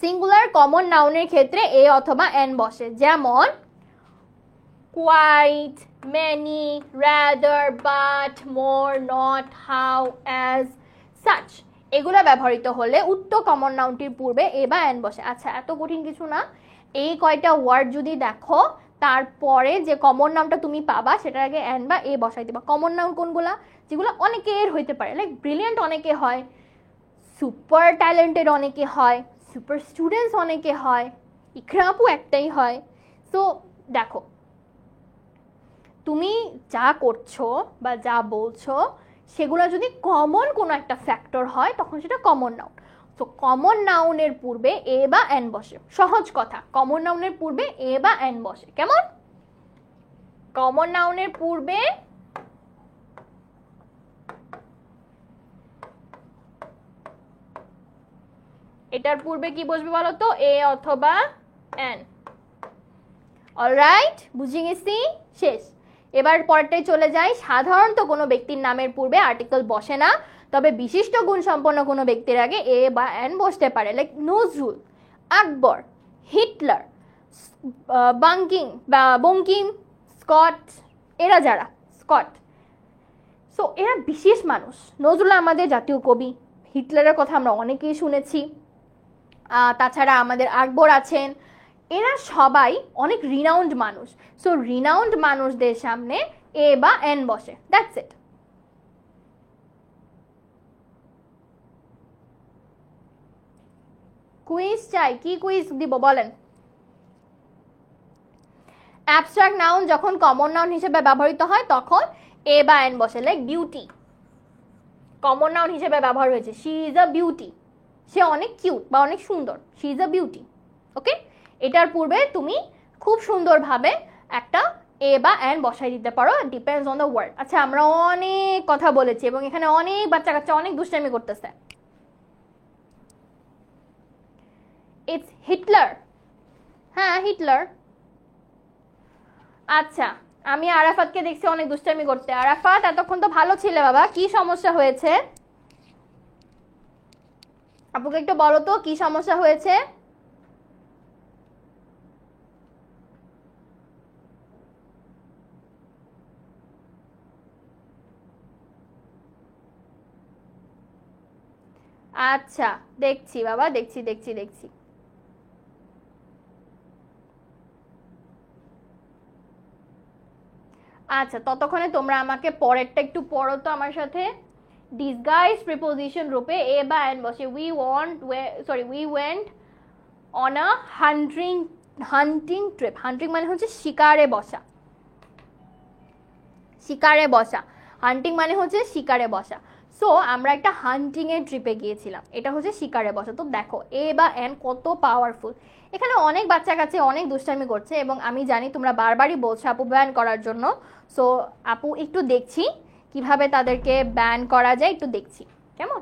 সিঙ্গুলার কমন নাউনের ক্ষেত্রে এ অথবা এন বসে, যেমন quite, many, rather, but, more, not, how, as, such এগুলা ব্যবহৃত হলে উক্ত কমন নাউনটির পূর্বে এ বা এন বসে। আচ্ছা এত কঠিন কিছু না, এই কয়টা ওয়ার্ড যদি দেখো তারপরে যে কমন নাউনটা তুমি পাবা সেটার আগে এন বা এ বসাই দিবা। কমন নাউন কোনগুলা? যেগুলো অনেকের হইতে পারে, লাইক ব্রিলিয়েন্ট অনেকে হয়, সুপার ট্যালেন্টেড অনেকে হয়, সুপার স্টুডেন্টস অনেকে হয়, ইকরা আপু একটাই হয়। সো দেখো তুমি যা করছো বা যা বলছো সেগুলো যদি কমন কোনো একটা ফ্যাক্টর হয় তখন সেটা কমন নাউন। তো কমন নাউনের পূর্বে এ বা এন বসে। সহজ কথা, কমন নাউনের পূর্বে এ বা এন বসে। কেমন? কমন নাউনের পূর্বে এটার পূর্বে কি বসবে বলো তো? এ অথবা এন। অলরাইট, বুঝে গেছি, শেষ। এবার পরেরটাই চলে যাই। সাধারণত কোনো ব্যক্তির নামের পূর্বে আর্টিকেল বসে না, তবে বিশিষ্ট গুণ সম্পন্ন কোনো ব্যক্তির আগে এ বা এন বসতে পারে, লাইক নজরুল, আকবর, হিটলার, বঙ্কিম, স্কট, এরা যারা স্কট, সো এরা বিশেষ মানুষ। নজরুল আমাদের জাতীয় কবি, হিটলারের কথা আমরা অনেকেই শুনেছি, তাছাড়া আমাদের আকবর আছেন, এরা সবাই অনেক রিনাউন্ড মানুষ। সো রিনাউন্ড মানুষদের সামনে এ বা এন বসে, দ্যাটস ইট। কুইজ চাই? কি কুইজ দিব বলেন? অ্যাবস্ট্রাক্ট নাউন যখন কমন নাউন হিসেবে ব্যবহৃত হয় তখন এ বা এন বসে, লাইক বিউটি কমন নাউন হিসেবে ব্যবহার হয়েছে, শি ইজ আ বিউটি, সে অনেক কিউট বা অনেক সুন্দর, শি ইজ আ বিউটি। ওকে, এটার পূর্বে তুমি খুব সুন্দরভাবে একটা এ বা এন বসাই দিতে পারো, ডিপেন্ডস অন দ্য ওয়ার্ড। আচ্ছা, আমরা অনেক কথা বলেছি এবং এখানে অনেক বাচ্চা কাচ্চা অনেক দুষ্টামি করতেছে। It's Hitler. হ্যাঁ, হিটলার। আচ্ছা, আমি আরাফাতকে দেখছি অনেক দুষ্টামি করতে। আরাফাত, এতক্ষণ তো ভালো ছিলে বাবা, কি সমস্যা হয়েছে? আপুকে একটু বলো তো কি সমস্যা হয়েছে। আচ্ছা, দেখছি বাবা, দেখছি দেখছি দেখছি। আচ্ছা, ততক্ষণে তোমরা আমাকে পরেরটা একটু পড়ো তো আমার সাথে। ডিসগাইজ প্রিপোজিশন রূপে এ বা এন বসে। We went on a hunting trip. Hunting মানে হচ্ছে শিকারে বসা, শিকারে বসা। হান্টিং মানে হচ্ছে শিকারে বসা। সো আমরা একটা হান্টিং এর ট্রিপে গিয়েছিলাম, এটা হচ্ছে শিকারে বসা। তো দেখো এ বা এন কত পাওয়ারফুল। এখানে অনেক বাচ্চা কাছে অনেক দুষ্টামি করছে এবং আমি জানি তোমরা বারবারই বলছো আপু ব্যান করার জন্য। সো আপু একটু দেখছি কিভাবে তাদেরকে ব্যান করা যায়, একটু দেখছি কেমন।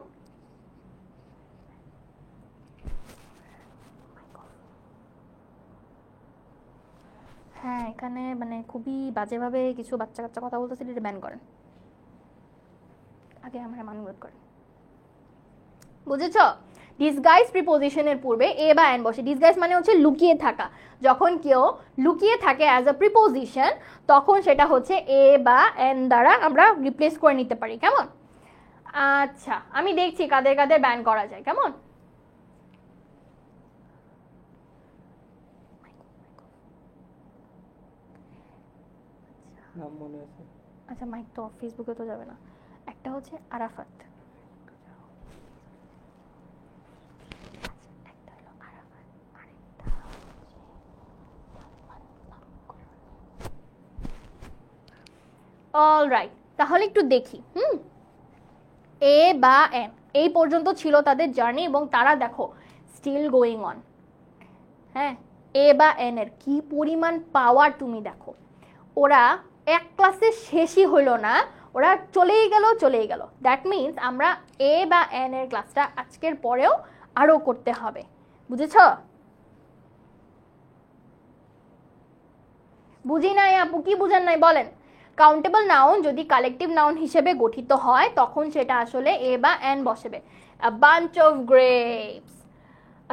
হ্যাঁ, এখানে মানে খুবই বাজেভাবে কিছু বাচ্চা কাচ্চা কথা বলতেছে, এটা ব্যান করেন, আগে আমরা অনুরোধ করেন। বুঝেছ? ডিসগাইজ প্রিপোজিশনের পূর্বে এ বা এন বসে। ডিসগাইজ মানে হচ্ছে লুকিয়ে থাকা। যখন কেউ লুকিয়ে থাকে অ্যাজ আ প্রিপোজিশন, তখন সেটা হচ্ছে এ বা এন দ্বারা আমরা রিপ্লেস করে নিতে পারি, কেমন। আচ্ছা, আমি দেখছি কাদের কাদের ব্যান করা যায়, কেমন। আচ্ছা, মাইক তো ফেসবুকে তো যাবে না। একটা হচ্ছে আরাফাত, অলরাইট, তাহলে একটু দেখি। এ বা এন এই পর্যন্ত ছিল তাদের জার্নি এবং তারা দেখো স্টিল গোয়িং অন। হ্যাঁ, এ বা এন এর কি পরিমাণ পাওয়ার তুমি দেখো। ওরা এক ক্লাসে শেষই হলো না, ওরা চলেই গেল। দ্যাট মিনস আমরা এ বা এন এর ক্লাসটা আজকের পরেও আরও করতে হবে, বুঝেছ? বুঝি নাই আপু, কি বুঝেন নাই বলেন। কাউন্টেবল নাউন যদি কালেকটিভ নাউন হিসেবে গঠিত হয় তখন সেটা আসলে এ বা এন বসবে। A bunch of grapes,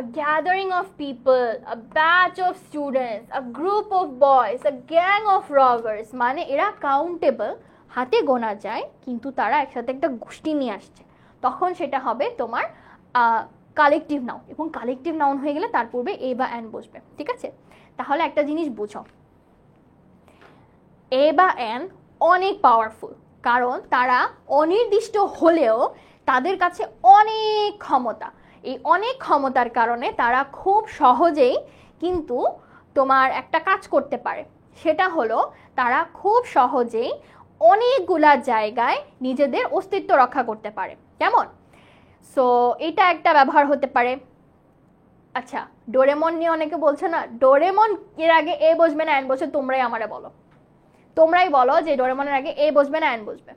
a gathering of people, a batch of students, a group of boys, a gang of robbers, মানে এরা কাউন্টেবল, হাতে গোনা যায়, কিন্তু তারা একসাথে একটা গোষ্ঠী নিয়ে আসছে, তখন সেটা হবে তোমার কালেকটিভ নাউন। এবং কালেকটিভ নাউন হয়ে গেলে তার পূর্বে এ বা এন বসবে, ঠিক আছে। তাহলে একটা জিনিস বুঝো, এ বা এন অনেক পাওয়ারফুল, কারণ তারা অনির্দিষ্ট হলেও তাদের কাছে অনেক ক্ষমতা। এই অনেক ক্ষমতার কারণে তারা খুব সহজেই কিন্তু তোমার একটা কাজ করতে পারে, সেটা হলো তারা খুব সহজেই অনেকগুলা জায়গায় নিজেদের অস্তিত্ব রক্ষা করতে পারে, কেমন। সো এটা একটা ব্যবহার হতে পারে। আচ্ছা, ডোরেমন নিয়ে অনেকে বলছে না, ডোরেমন এর আগে এ বসবে না এন বসবে, তোমরাই আমারে বলো, তোমরাই বলো যে ডোরেমনের আগে এ বসবে না এন বসবে।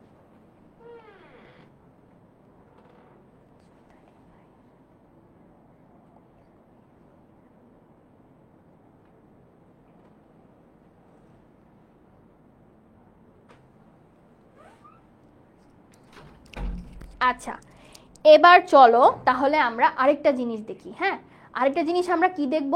আচ্ছা, এবার চলো তাহলে আমরা আরেকটা জিনিস দেখি। হ্যাঁ, আরেকটা জিনিস আমরা কি দেখব,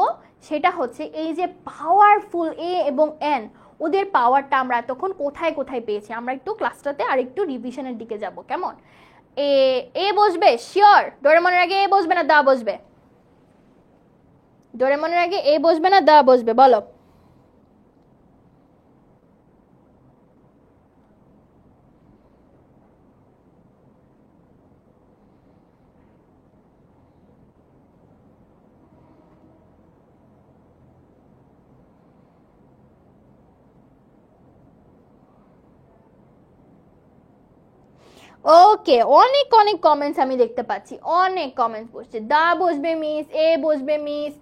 সেটা হচ্ছে এই যে পাওয়ারফুল এ এবং এন, ওদের পাওয়ারটা আমরা এতক্ষণ কোথায় কোথায় পেয়েছি। আমরা একটু ক্লাসটাতে আরেকটু রিভিশনের দিকে যাব, কেমন। এ এ বসবে শিওর, ডোরেমনের আগে এ বসবে না দা বসবে? ডোরেমনের আগে এ বসবে না দা বসবে, বলো। ওকে, অনেক অনেক কমেন্টস আমি দেখতে পাচ্ছি, অনেক কমেন্টস বসছে। দা বসবে মিস, এ বসবে মিস।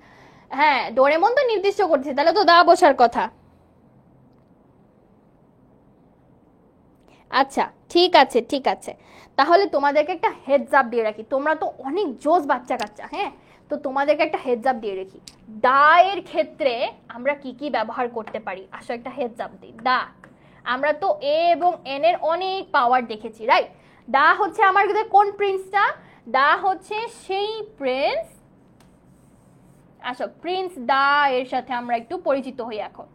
হ্যাঁ, ডোরেমন তো নির্দিষ্ট করছে, তাহলে তো দা বসার কথা। আচ্ছা, ঠিক আছে ঠিক আছে, তাহলে তোমাদেরকে একটা হেডস আপ দিয়ে রাখি, তোমরা তো অনেক জোস বাচ্চা কাচ্চা। হ্যাঁ, তো তোমাদেরকে একটা হেডস আপ দিয়ে রাখি, দা এর ক্ষেত্রে আমরা কি কি ব্যবহার করতে পারি। আসো একটা হেডস আপ দিই। দা, আমরা তো এ এবং এন এর অনেক পাওয়ার দেখেছি, রাইট? দা হচ্ছে আমার কোন প্রিন্সটা? দা হচ্ছে সেই প্রিন্স। আসো প্রিন্স দা এর সাথে আমরা একটু পরিচিত হই এখন।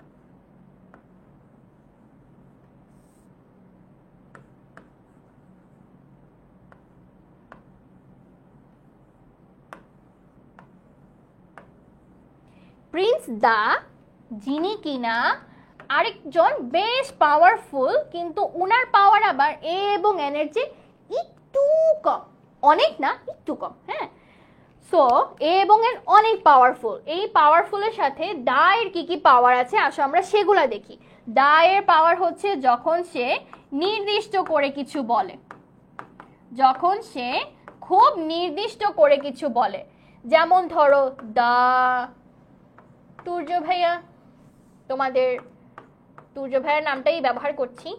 প্রিন্স দা, যিনি কিনা আরেকজন বেশ পাওয়ারফুল, কিন্তু উনার পাওয়ার আবার এ এবং এন এর চেয়ে একটু কম, অনেক না, একটু কম। হ্যাঁ, সো এ এবং এন অনেক পাওয়ারফুল। এই পাওয়ারফুলের সাথে দা এর কি কি পাওয়ার আছে, আসো আমরা সেগুলা দেখি। দা এর পাওয়ার হচ্ছে যখন সে নির্দিষ্ট করে কিছু বলে, যখন সে খুব নির্দিষ্ট করে কিছু বলে, যেমন ধরো দা তুর্য ভাইয়া, তোমাদের তুর্য ভাইয়ার নামটাই ব্যবহার করছি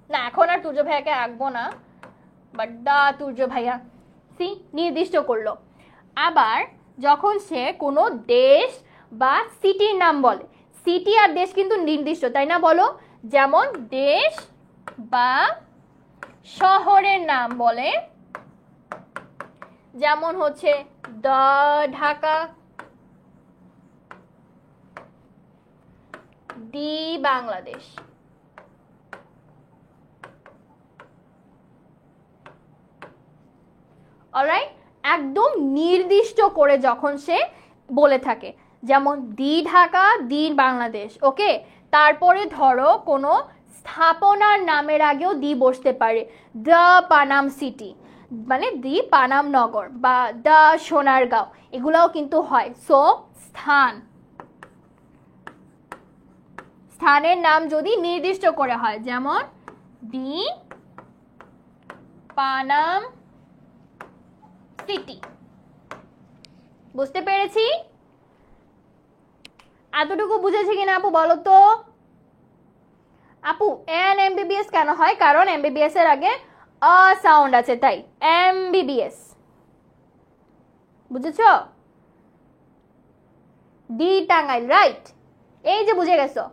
না, এখন আর তুর্য ভাইয়াকে রাখবো না, বাট দা তুর্য ভাইয়া, সি নির্দিষ্ট করলো। আবার যখন সে কোনো দেশ বা সিটির নাম বলে, সিটি আর দেশ কিন্তু নির্দিষ্ট, তাই না বলো? যেমন দেশ বা শহরের নাম বলে, যেমন হচ্ছে the Dhaka, the Bangladesh. Alright, একদম নির্দিষ্ট করে যখন সে বলে থাকে, যেমন দি ঢাকা, দি বাংলাদেশ। ওকে, তারপরে ধরো কোনো স্থাপনার নামের আগেও দি বসতে পারে, দ্য পানাম সিটি, মানে দি পানাম নগর, বা দ্য সোনারগাঁও, এগুলাও কিন্তু হয়। সো স্থান, স্থানের নাম যদি নির্দিষ্ট করে হয়, যেমন দি পানাম সিটি। বুঝতে পেরেছি? এতটুকু বুঝেছি কিনা আপু বলো তো? আপু এন এমবিবিএস কেন হয়? কারণ এমবিবিএস এর আগে আ সাউন্ড আছে, তাই এমবিবিএস। বুঝেছ? D Tangail, right? এই যে বুঝে গেছো।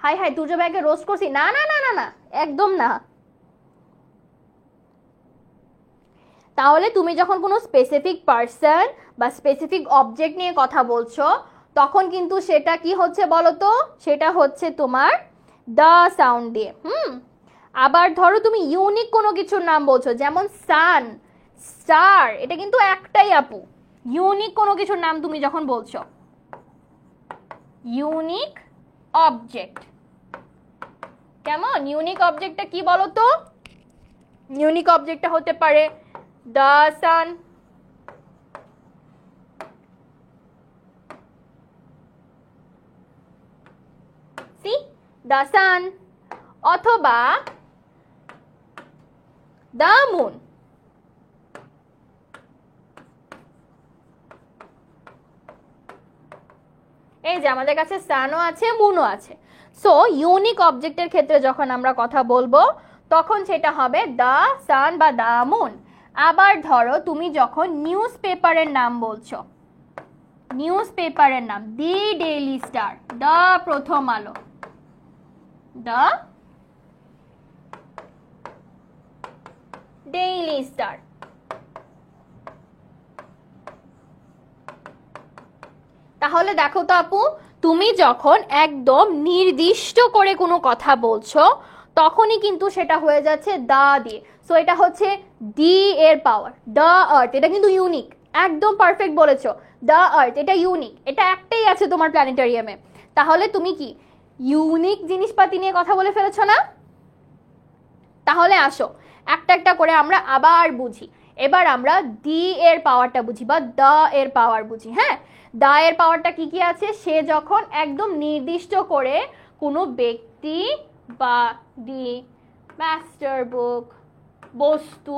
হাই হাই, তুর্য ভাইকে রোস্ট করছি? না না না না না, একদম না। তাহলে তুমি যখন কোনো স্পেসিফিক পার্সন বা স্পেসিফিক অবজেক্ট নিয়ে কথা বলছো, তখন কিন্তু সেটা কি হচ্ছে বলো তো? সেটা হচ্ছে তোমার দা সাউন্ড দিয়ে। আবার ধরো তুমি ইউনিক কোনো কিছুর নাম বলছো, যেমন সান, স্টার, এটা কিন্তু একটাই আপু। ইউনিক কোনো কিছুর নাম তুমি যখন বলছো, ইউনিক অবজেক্ট, কেমন? ইউনিক অবজেক্টটা কি বলো তো? ইউনিক অবজেক্টটা হতে পারে the sun, C the sun, অথবা দ্য মুন। এই যে আমাদের কাছে সানও আছে, মুনও আছে। সো ইউনিক অবজেক্টের ক্ষেত্রে যখন আমরা কথা বলবো, তখন সেটা হবে দ্য সান বা দ্য মুন। আবার ধরো তুমি যখন নিউজ পেপারের নাম বলছো, নিউজ পেপারের নাম দি ডেইলি স্টার, দ্য প্রথম আলো, দ্য ডেইলি স্টার। তাহলে দেখো তো আপু, তুমি যখন একদম নির্দিষ্ট করে কোনো কথা বলছো, তখনই কিন্তু সেটা হয়ে যাচ্ছে দা দিয়ে। সো এটা হচ্ছে ডি এর পাওয়ার, দ্য আর্থ, এটা কিন্তু ইউনিক, একদম পারফেক্ট বলেছো। দ্য আর্থ এটা ইউনিক, এটা একটাই আছে তোমার প্ল্যানেটারিয়ামে। তাহলে তুমি কি ইউনিক জিনিসপাতি নিয়ে কথা বলে ফেলেছো না? তাহলে আসো একটা একটা করে আমরা আবার বুঝি। এবার আমরা দি এর পাওয়ারটা বুঝি বা দা এর পাওয়ার বুঝি। হ্যাঁ, দা এর পাওয়ারটা কি কি আছে? সে যখন একদম নির্দিষ্ট করে কোনো ব্যক্তি বা দি মাস্টার বুক বস্তু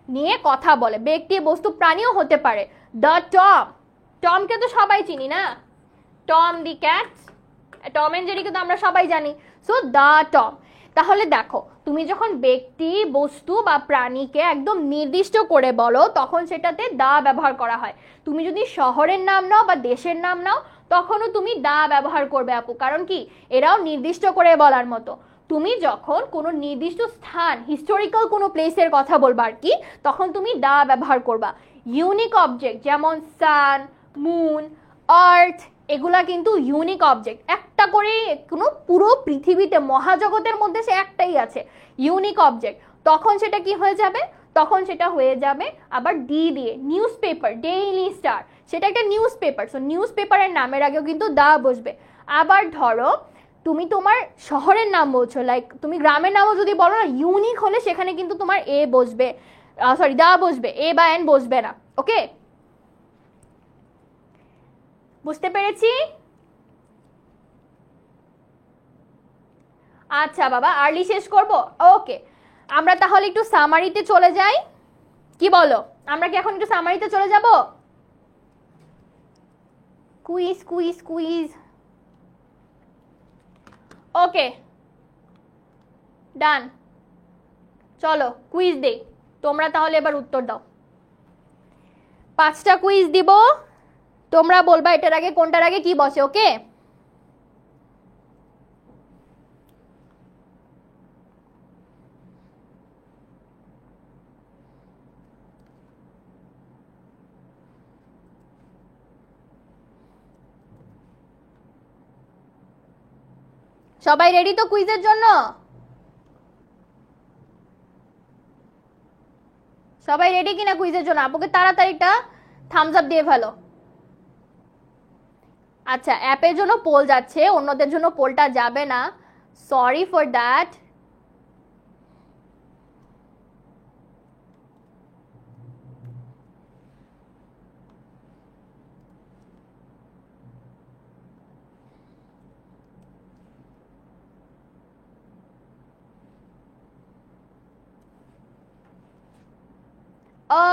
নিয়ে কথা বলে, ব্যক্তি বস্তু প্রাণীও হতে পারে। দ্য টম, টমকে তো সবাই চিনি না, Tom the cat, Tom and জেরিকে তো আমরা সবাই জানি। So the Tom. তাহলে দেখো, তুমি যখন ব্যক্তি বস্তু বা প্রাণীকে একদম নির্দিষ্ট করে বলো তখন সেটাতে দা ব্যবহার করা হয়। তুমি যদি শহরের নাম নাও বা দেশের নাম নাও তখনও তুমি দা ব্যবহার করবে আপু, কারণ কি এরাও নির্দিষ্ট করে বলার মতো। তুমি যখন কোনো নির্দিষ্ট স্থান, হিস্টোরিক্যাল কোনো প্লেসের কথা বলবা আর কি, তখন তুমি দা ব্যবহার করবা। ইউনিক অবজেক্ট যেমন সান, মুন, আর্থ, এগুলা কিন্তু ইউনিক অবজেক্ট। একটা করে কোনো পুরো পৃথিবীতে মহাজগতের মধ্যে সে একটাই আছে, ইউনিক অবজেক্ট। তখন সেটা কি হয়ে যাবে? তখন সেটা হয়ে যাবে আবার ডি দিয়ে। নিউজ পেপার, ডেইলি স্টার, সেটা একটা নিউজ পেপার। সো নিউজ পেপারের নামের আগেও কিন্তু দা বসবে। আবার ধরো তুমি তোমার শহরের নাম বলছো, লাইক তুমি গ্রামের নামও যদি বলো না, ইউনিক হলে সেখানে কিন্তু তোমার এ বসবে, সরি দা বসবে, এ বা এন বসবে না। ওকে, বুঝতে পেরেছি? আচ্ছা বাবা, আর্লি শেষ করব। ওকে, আমরা তাহলে একটু সামারিতে চলে যাই, কি বলো? আমরা কি এখন একটু সামারিতে চলে যাব? Quiz quiz quiz. Okay, done, চলো কুইজ দেই। তোমরা তাহলে এবার উত্তর দাও। 5টা কুইজ দিব, তোমরা বলবা এটার আগে কোনটার আগে কি বসে। ওকে, সবাই রেডি তো কুইজের জন্য? সবাই রেডি কিনা কুইজের জন্য? আপুকে তাড়াতাড়ি একটা থামস আপ দিয়ে ফেলো। আচ্ছা, অ্যাপের জন্য পোল যাচ্ছে, অন্যদের জন্য পোলটা যাবে না, সরি ফর দ্যাট।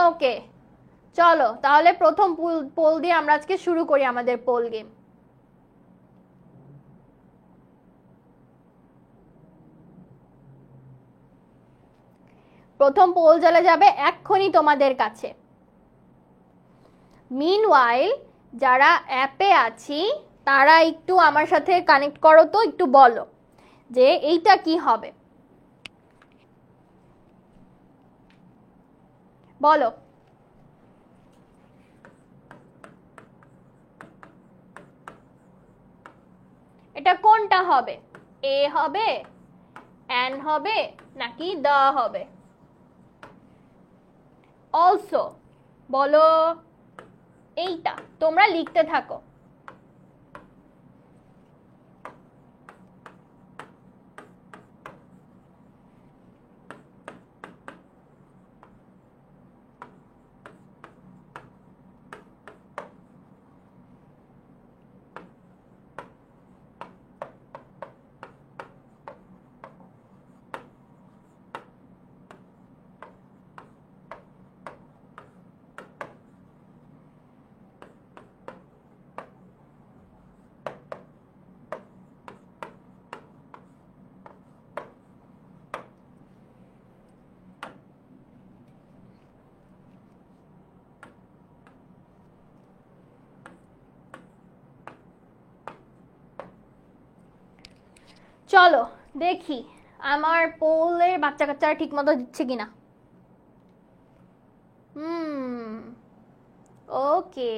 ওকে, চলো তাহলে প্রথম পোল দিয়ে আমরা আজকে শুরু করি আমাদের পোল গেম। প্রথম পোল চলে যাবে এক্ষুনি তোমাদের কাছে। মিনওয়াইল যারা অ্যাপে আছি তারা একটু আমার সাথে কানেক্ট করো তো, একটু বলো যে এইটা কি হবে, বলো। এটা কোনটা হবে? এ হবে, অ্যান হবে, নাকি দ্য হবে? অলসো বলো। এইটা তোমরা লিখতে থাকো। চলো দেখি আমার পোলের বাচ্চা কাচ্চারা ঠিক মতো দিচ্ছে কিনা। ওকে,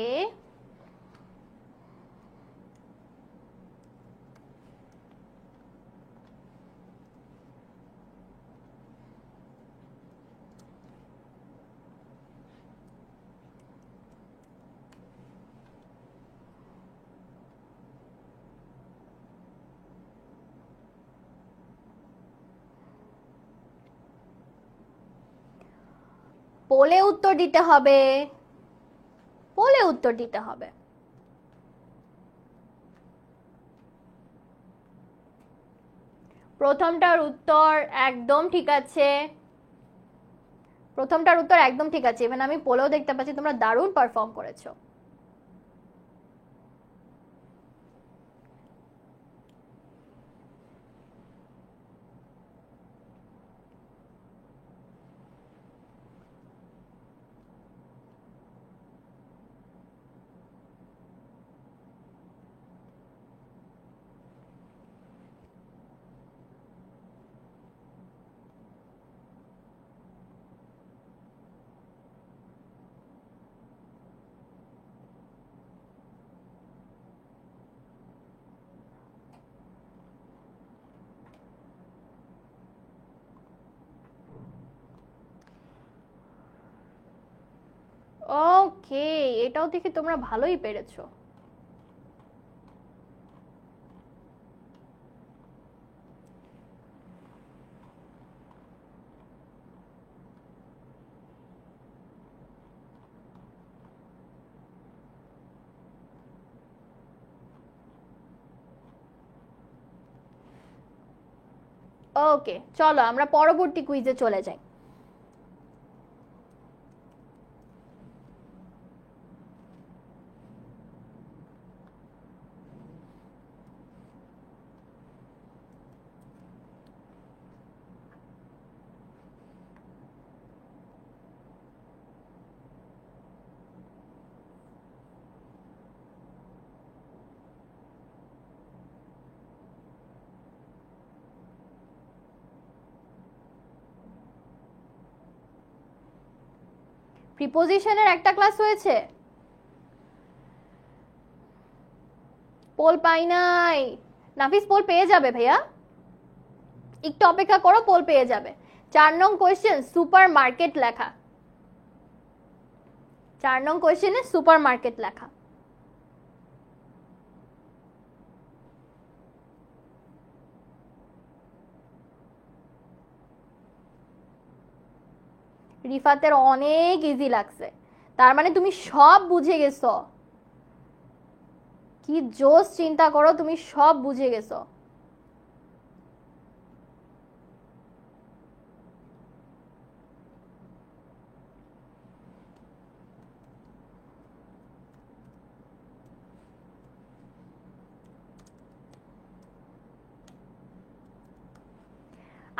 পোলে উত্তর দিতে হবে, পোলে উত্তর দিতে হবে। প্রথমটার উত্তর একদম ঠিক আছে, প্রথমটার উত্তর একদম ঠিক আছে। ইভেন আমি পোলেও দেখতে পাচ্ছি তোমরা দারুণ পারফর্ম করেছো। ওকে, এটাও দেখি তোমরা ভালোই পেরেছো। ওকে, চলো আমরা পরবর্তী কুইজে চলে যাই। প্রিপোজিশনের একটা ক্লাস হয়েছে, পোল পাই নাই। নাফিস পোল পেয়ে যাবে ভাইয়া, একটু অপেক্ষা করো, পোল পেয়ে যাবে। 4 নং কোয়েশ্চেন সুপার মার্কেট লেখা, 4 নং কোয়েশ্চেনে সুপার মার্কেট লেখা। রিফাতের অনেক ইজি লাগছে, তার মানে তুমি সব বুঝে গেছো। কি জোস, চিন্তা করো, তুমি সব বুঝে গেছো।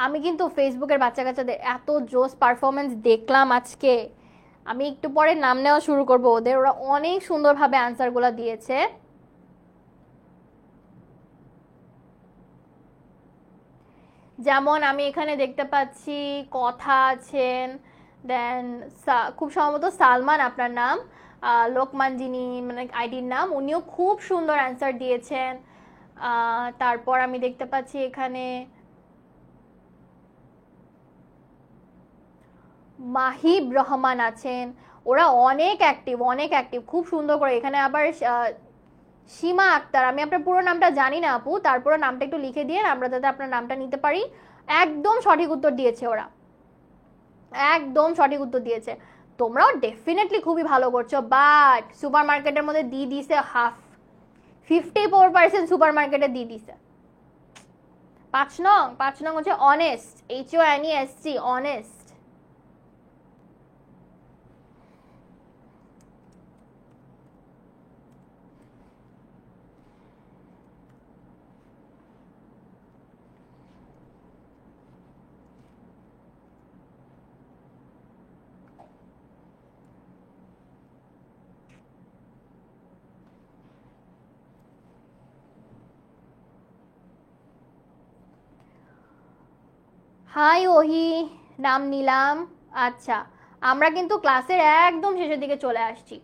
আমি কিন্তু ফেসবুকের বাচ্চা কাচ্চাদের এত জোস পারফরমেন্স দেখলাম আজকে, আমি একটু পরে নাম নেওয়া শুরু করব ওদের, ওরা অনেক সুন্দরভাবে আনসারগুলো দিয়েছে। যেমন আমি এখানে দেখতে পাচ্ছি কথা আছেন, দেন খুব সম্ভবত সালমান আপনার নাম, লোকমান যিনি মানে আইডির নাম, উনিও খুব সুন্দর অ্যান্সার দিয়েছেন। তারপর আমি দেখতে পাচ্ছি এখানে মাহিব রহমান আছেন, ওরা অনেক অ্যাক্টিভ, অনেক অ্যাক্টিভ, খুব সুন্দর করে। এখানে আবার সীমা আক্তার, আমি আপনার পুরো নামটা জানি না আপু, তারপরে নামটা একটু লিখে দিয়ে আমরা যাতে আপনার নামটা নিতে পারি। একদম সঠিক উত্তর দিয়েছে ওরা, একদম সঠিক উত্তর দিয়েছে। তোমরাও ডেফিনেটলি খুবই ভালো করছো, বাট সুপার মার্কেটের মধ্যে দিয়ে দিছে হাফ, 54% সুপার মার্কেটে দিয়ে দিছে। 5 নং হচ্ছে অনেস্ট, HONEST, অনেস্ট। হাই ওহি, নাম নিলাম। আচ্ছা, আমরা কিন্তু ক্লাসের একদম শেষের দিকে চলে আসছি।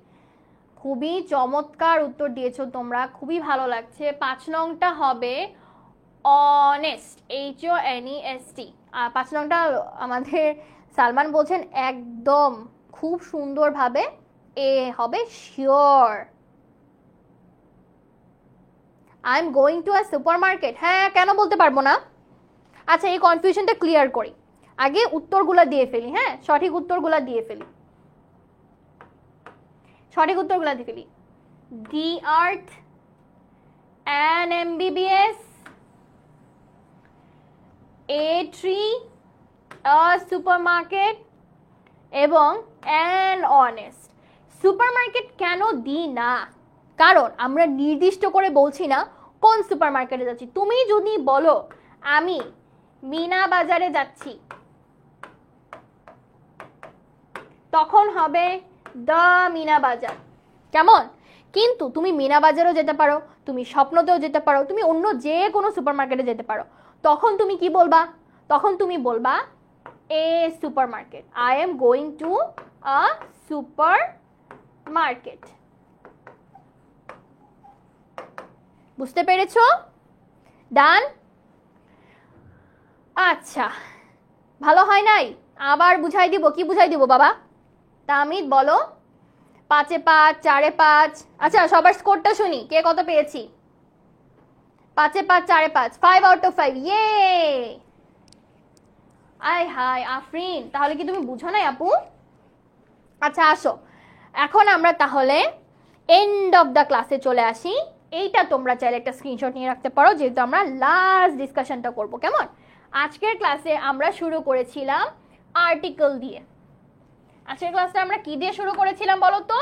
খুবই চমৎকার উত্তর দিয়েছো তোমরা, খুবই ভালো লাগছে। 5 নংটা হবে অনেস্ট, HONEST। 5 নংটা আমাদের সালমান বলছেন একদম খুব সুন্দরভাবে, এ হবে sure. I am going to a super market, হ্যাঁ কেন বলতে পারবো না। আচ্ছা, এই কনফিউশনটা ক্লিয়ার করি। আগে উত্তরগুলো দিয়ে ফেলি, হ্যাঁ সঠিক উত্তরগুলো দিয়ে ফেলি, সঠিক উত্তরগুলো দিয়ে ফেলি। The earth, an MBBS, a tree, a supermarket এবং অ্যান অনেস্ট। সুপারমার্কেট কেন দিই না? কারণ আমরা নির্দিষ্ট করে বলছি না কোন সুপারমার্কেটে যাচ্ছি। তুমি যদি বলো আমি মিনা বাজারে যাচ্ছি, তখন হবে দ্য মিনা বাজার, কেমন? কিন্তু তুমি মিনা বাজারেও যেতে পারো, তুমি স্বপ্নতেও যেতে পারো, তুমি অন্য যে কোনো সুপারমার্কেটে যেতে পারো। তখন তুমি কি বলবা? তখন তুমি বলবা a supermarket, I am going to a supermarket. বুঝতে পেরেছো? ডান? আচ্ছা, ভালো হয় নাই? আবার বুঝাই দিব। কি বুঝাই দিব বাবা? তামিদ বলো। 5-এ 5, 4-এ 5। আচ্ছা সবার স্কোরটা শুনি, কে কত পেয়েছি? 5-এ 5, 4-এ 5, 5 আউট অফ 5। ইয়ে! আয় হাই আফরিন, তাহলে কি তুমি বুঝো নাই আপু? আচ্ছা আসো, এখন আমরা তাহলে এন্ড অফ দ্য ক্লাসে চলে আসি। এইটা তোমরা চাইলে একটা স্ক্রিনশট নিয়ে রাখতে পারো, যেহেতু আমরা লাস্ট ডিসকাশনটা করব। কেমন? আজকের ক্লাসে আমরা শুরু করেছিলাম আর্টিকেল দিয়ে। আজকের ক্লাসটা আমরা কি দিয়ে শুরু করেছিলাম বলো তো?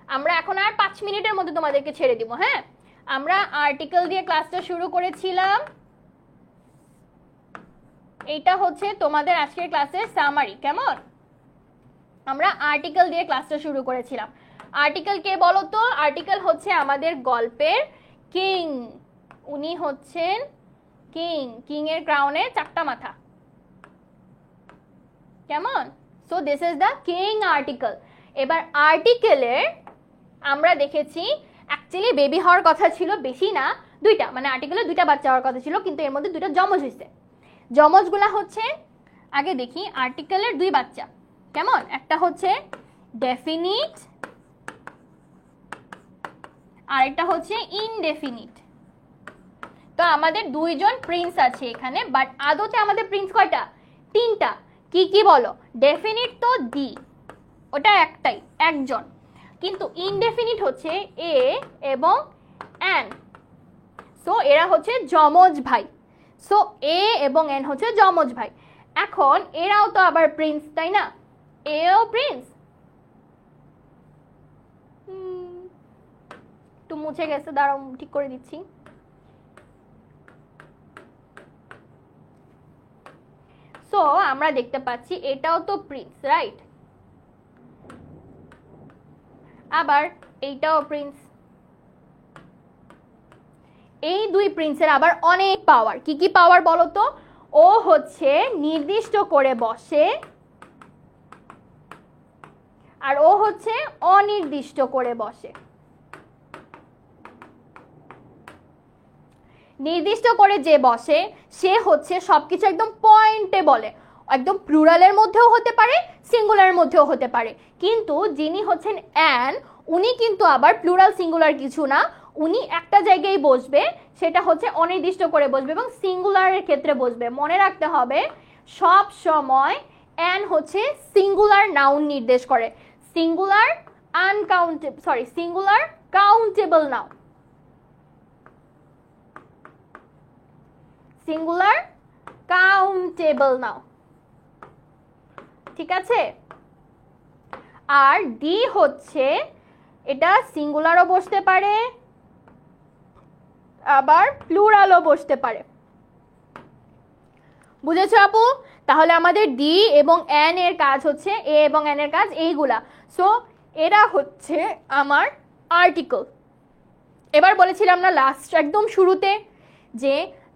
আমরা এখন আর 5 মিনিটের মধ্যে তোমাদেরকে ছেড়ে দিব। হ্যাঁ, আমরা আর্টিকেল দিয়ে ক্লাসটা শুরু করেছিলাম। এইটা হচ্ছে তোমাদের আজকের ক্লাসের সামারি। কেমন? আমরা আর্টিকেল দিয়ে ক্লাসটা শুরু করেছিলাম। আর্টিকেল কে বলো তো? আর্টিকেল হচ্ছে আমাদের গল্পের কিং। উনি হচ্ছেন কিং। কিং এর ক্রাউনে 4টা মাথা। কেমন? So this is the king article. এবার আর্টিকেলের আমরা দেখেছি অ্যাকচুয়ালি বেবি হওয়ার কথা ছিল, বেশি না 2টা, মানে আর্টিকেলে 2টা বাচ্চা হওয়ার কথা ছিল, কিন্তু এর মধ্যে 2টা জমজ হয়েছে। জমজগুলা হচ্ছে, আগে দেখি আর্টিকেলের 2 বাচ্চা। কেমন? একটা হচ্ছে ডেফিনিট আর একটা হচ্ছে ইনডেফিনিট। তো আমাদের 2জন প্রিন্স আছে এখানে, বাট আদতে আমাদের প্রিন্স কয়টা? 3টা। কি কি বলো? ডেফিনিট তো দি, ওটা একটাই, একজন। কিন্তু ইনডেফিনিট হচ্ছে এ এবং এন। সো এরা হচ্ছে যমজ ভাই। সো এ এবং এন হচ্ছে যমজ ভাই। এখন এরাও তো আবার প্রিন্স, তাই না? এও প্রিন্স। একটু মুছে গেছে, দাঁড়াও ঠিক করে দিচ্ছি। সো আমরা দেখতে পাচ্ছি এটাও তো প্রিন্স, রাইট? আবার এইটাও প্রিন্স। এই 2 প্রিন্সের আবার অনেক পাওয়ার। কি কি পাওয়ার বলো তো? ও হচ্ছে নির্দিষ্ট করে বসে, আর ও হচ্ছে অনির্দিষ্ট করে বসে। নির্দিষ্ট করে যে বসে সে হচ্ছে সবকিছু একদম পয়েন্টে বলে, একদম প্লুরালের মধ্যেও হতে পারে, সিঙ্গুলারের মধ্যেও হতে পারে। কিন্তু যিনি হচ্ছেন অ্যান, উনি কিন্তু আবার প্লুরাল সিঙ্গুলার কিছু না, উনি একটা জায়গায় বসবে, সেটা হচ্ছে অনির্দিষ্ট করে বসবে এবং সিঙ্গুলারের ক্ষেত্রে বসবে। মনে রাখতে হবে সব সময় অ্যান হচ্ছে সিঙ্গুলার নাউন নির্দেশ করে, singular singular countable noun, singular countable noun. ঠিক আছে? আর ডি হচ্ছে, এটা সিঙ্গুলারও বসতে পারে আবার প্লুরালও বসতে পারে। বুঝেছো আপু? তাহলে আমাদের ডি এবং এন এর কাজ হচ্ছে, এ এবং এন এর কাজ এইগুলা। সো এরা হচ্ছে আমার আর্টিকেল। এবার বলেছিলাম না লাস্ট একদম শুরুতে যে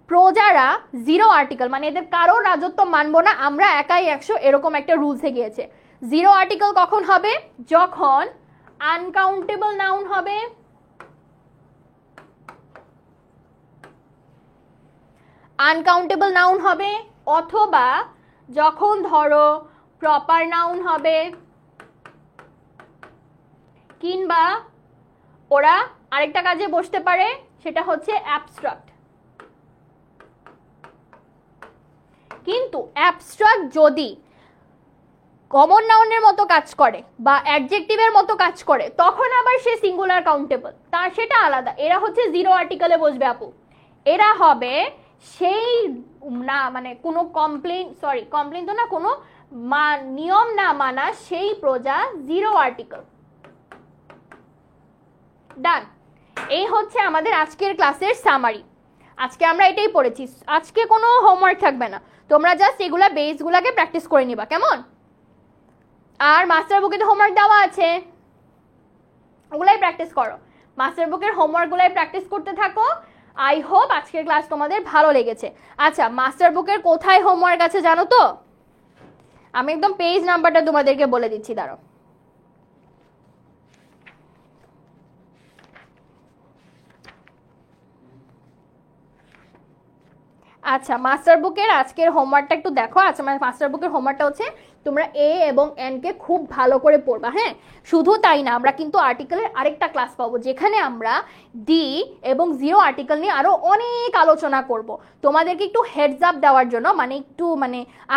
প্রজারা 0 আর্টিকেল, মানে এদের কারো রাজত্ব মানবো না, আমরা একাই 100, এরকম একটা রুলসে গিয়েছে। 0 আর্টিকেল কখন হবে? যখন আনকাউন্টেবল নাউন হবে, আনকাউন্টেবল নাউন হবে, অথবা যখন ধরো প্রপার নাউন হবে, কিংবা ওরা আরেকটা কাজে বসতে পারে, সেটা হচ্ছে অ্যাবস্ট্রাক্ট। কিন্তু অ্যাবস্ট্রাক্ট যদি কমন নাউনের মতো কাজ করে বা অ্যাডজেক্টিভের মতো কাজ করে তখন আবার সে সিঙ্গুলার কাউন্টেবল, তার সেটা আলাদা। এরা হচ্ছে জিরো আর্টিকেলে বসবে আপু, এরা হবে সেই না মানে কোনো কমপ্লেন তো না, কোনো নিয়ম না মানা সেই প্রজা জিরো আর্টিকেল। ডান। এই হচ্ছে আমাদের আজকের ক্লাসের সামারি। আজকে আমরা এটাই পড়েছি, আজকে কোনো হোমওয়ার্ক থাকবে না, তোমরা জাস্ট এগুলা বেসগুলাকে প্র্যাকটিস করে নিবা, কেমন? আর মাস্টার বুকে তো হোমওয়ার্ক দেওয়া আছে, ওগুলাই প্র্যাকটিস করো, মাস্টার বুকের হোমওয়ার্কগুলাই প্র্যাকটিস করতে থাকো। আই হোপ আজকের ক্লাস তোমাদের ভালো লেগেছে। আচ্ছা, মাস্টার বুকের কোথায় হোমওয়ার্ক আছে জানো তো? আমি একদম পেজ নাম্বারটা তোমাদেরকে বলে দিচ্ছি, দাঁড়াও। আচ্ছা, মাস্টার বুকের আজকের হোমওয়ার্কটা একটু দেখো। আচ্ছা, মাস্টার বুকের হোমওয়ার্কটা হচ্ছে তোমরা এ এবং এন কে খুব ভালো করে পড়বা। হ্যাঁ, শুধু তাই না, আমরা কিন্তু আর্টিকেলের আরেকটা ক্লাস পাবো যেখানে আমরা ডি এবং জিরো আর্টিকেল নিয়ে আরো অনেক আলোচনা করব। তোমাদেরকে একটু হেডস আপ দেওয়ার জন্য, মানে একটু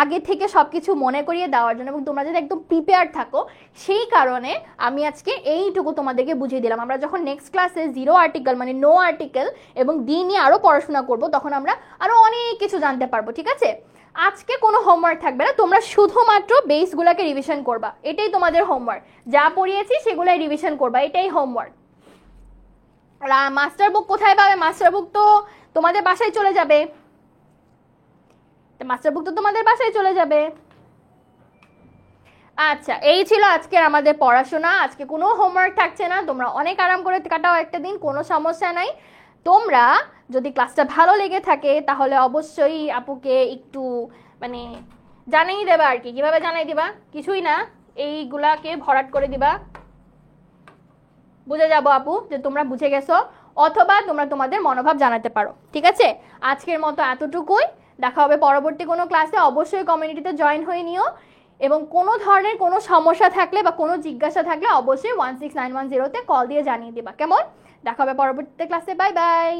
আগে থেকে সবকিছু মনে করিয়ে দেওয়ার জন্য, এবং তোমরা যদি একদম প্রিপেয়ার থাকো সেই কারণে আমি আজকে এইটুকু তোমাদেরকে বুঝিয়ে দিলাম। আমরা যখন নেক্সট ক্লাসে জিরো আর্টিকেল মানে নো আর্টিকেল এবং ডি নিয়ে আরো পড়াশোনা করব তখন আমরা আরো অনেক কিছু জানতে পারবো, ঠিক আছে? আজকে কোনো হোমওয়ার্ক থাকবে না, তোমরা শুধুমাত্র বেসগুলোকে রিভিশন করবা, এটাই তোমাদের হোমওয়ার্ক। যা পড়িয়েছি সেগুলাই রিভিশন করবা, এটাই হোমওয়ার্ক। মাস্টার বুক কোথায় পাবে? মাস্টার বুক তো তোমাদের বাসায় চলে যাবে, মাস্টার বুক তো তোমাদের বাসায় চলে যাবে। আচ্ছা, এই ছিল আজকের আমাদের পড়াশোনা। আজকে কোনো হোমওয়ার্ক থাকছে না, তোমরা অনেক আরাম করে কাটাও একটা দিন, কোনো সমস্যা নাই। তোমরা যদি ক্লাসটা ভালো লেগে থাকে তাহলে অবশ্যই আপুকে একটু জানিয়ে দেবা আর কি। কিভাবে জানাই দিবা? কিছুই না, এইগুলাকে ভরাট করে দিবা, বুঝে যাবো আপু যে তোমরা বুঝে গেছো, অথবা তোমরা তোমাদের মনোভাব জানাতে পারো, ঠিক আছে? আজকের মতো এতটুকুই, দেখা হবে পরবর্তী কোনো ক্লাসে। অবশ্যই কমিউনিটিতে জয়েন হয়ে নিও, এবং কোনো ধরনের কোনো সমস্যা থাকলে বা কোনো জিজ্ঞাসা থাকলে অবশ্যই 16910-তে কল দিয়ে জানিয়ে দিবা, কেমন? দেখা হবে পরবর্তী ক্লাসে। Bye bye.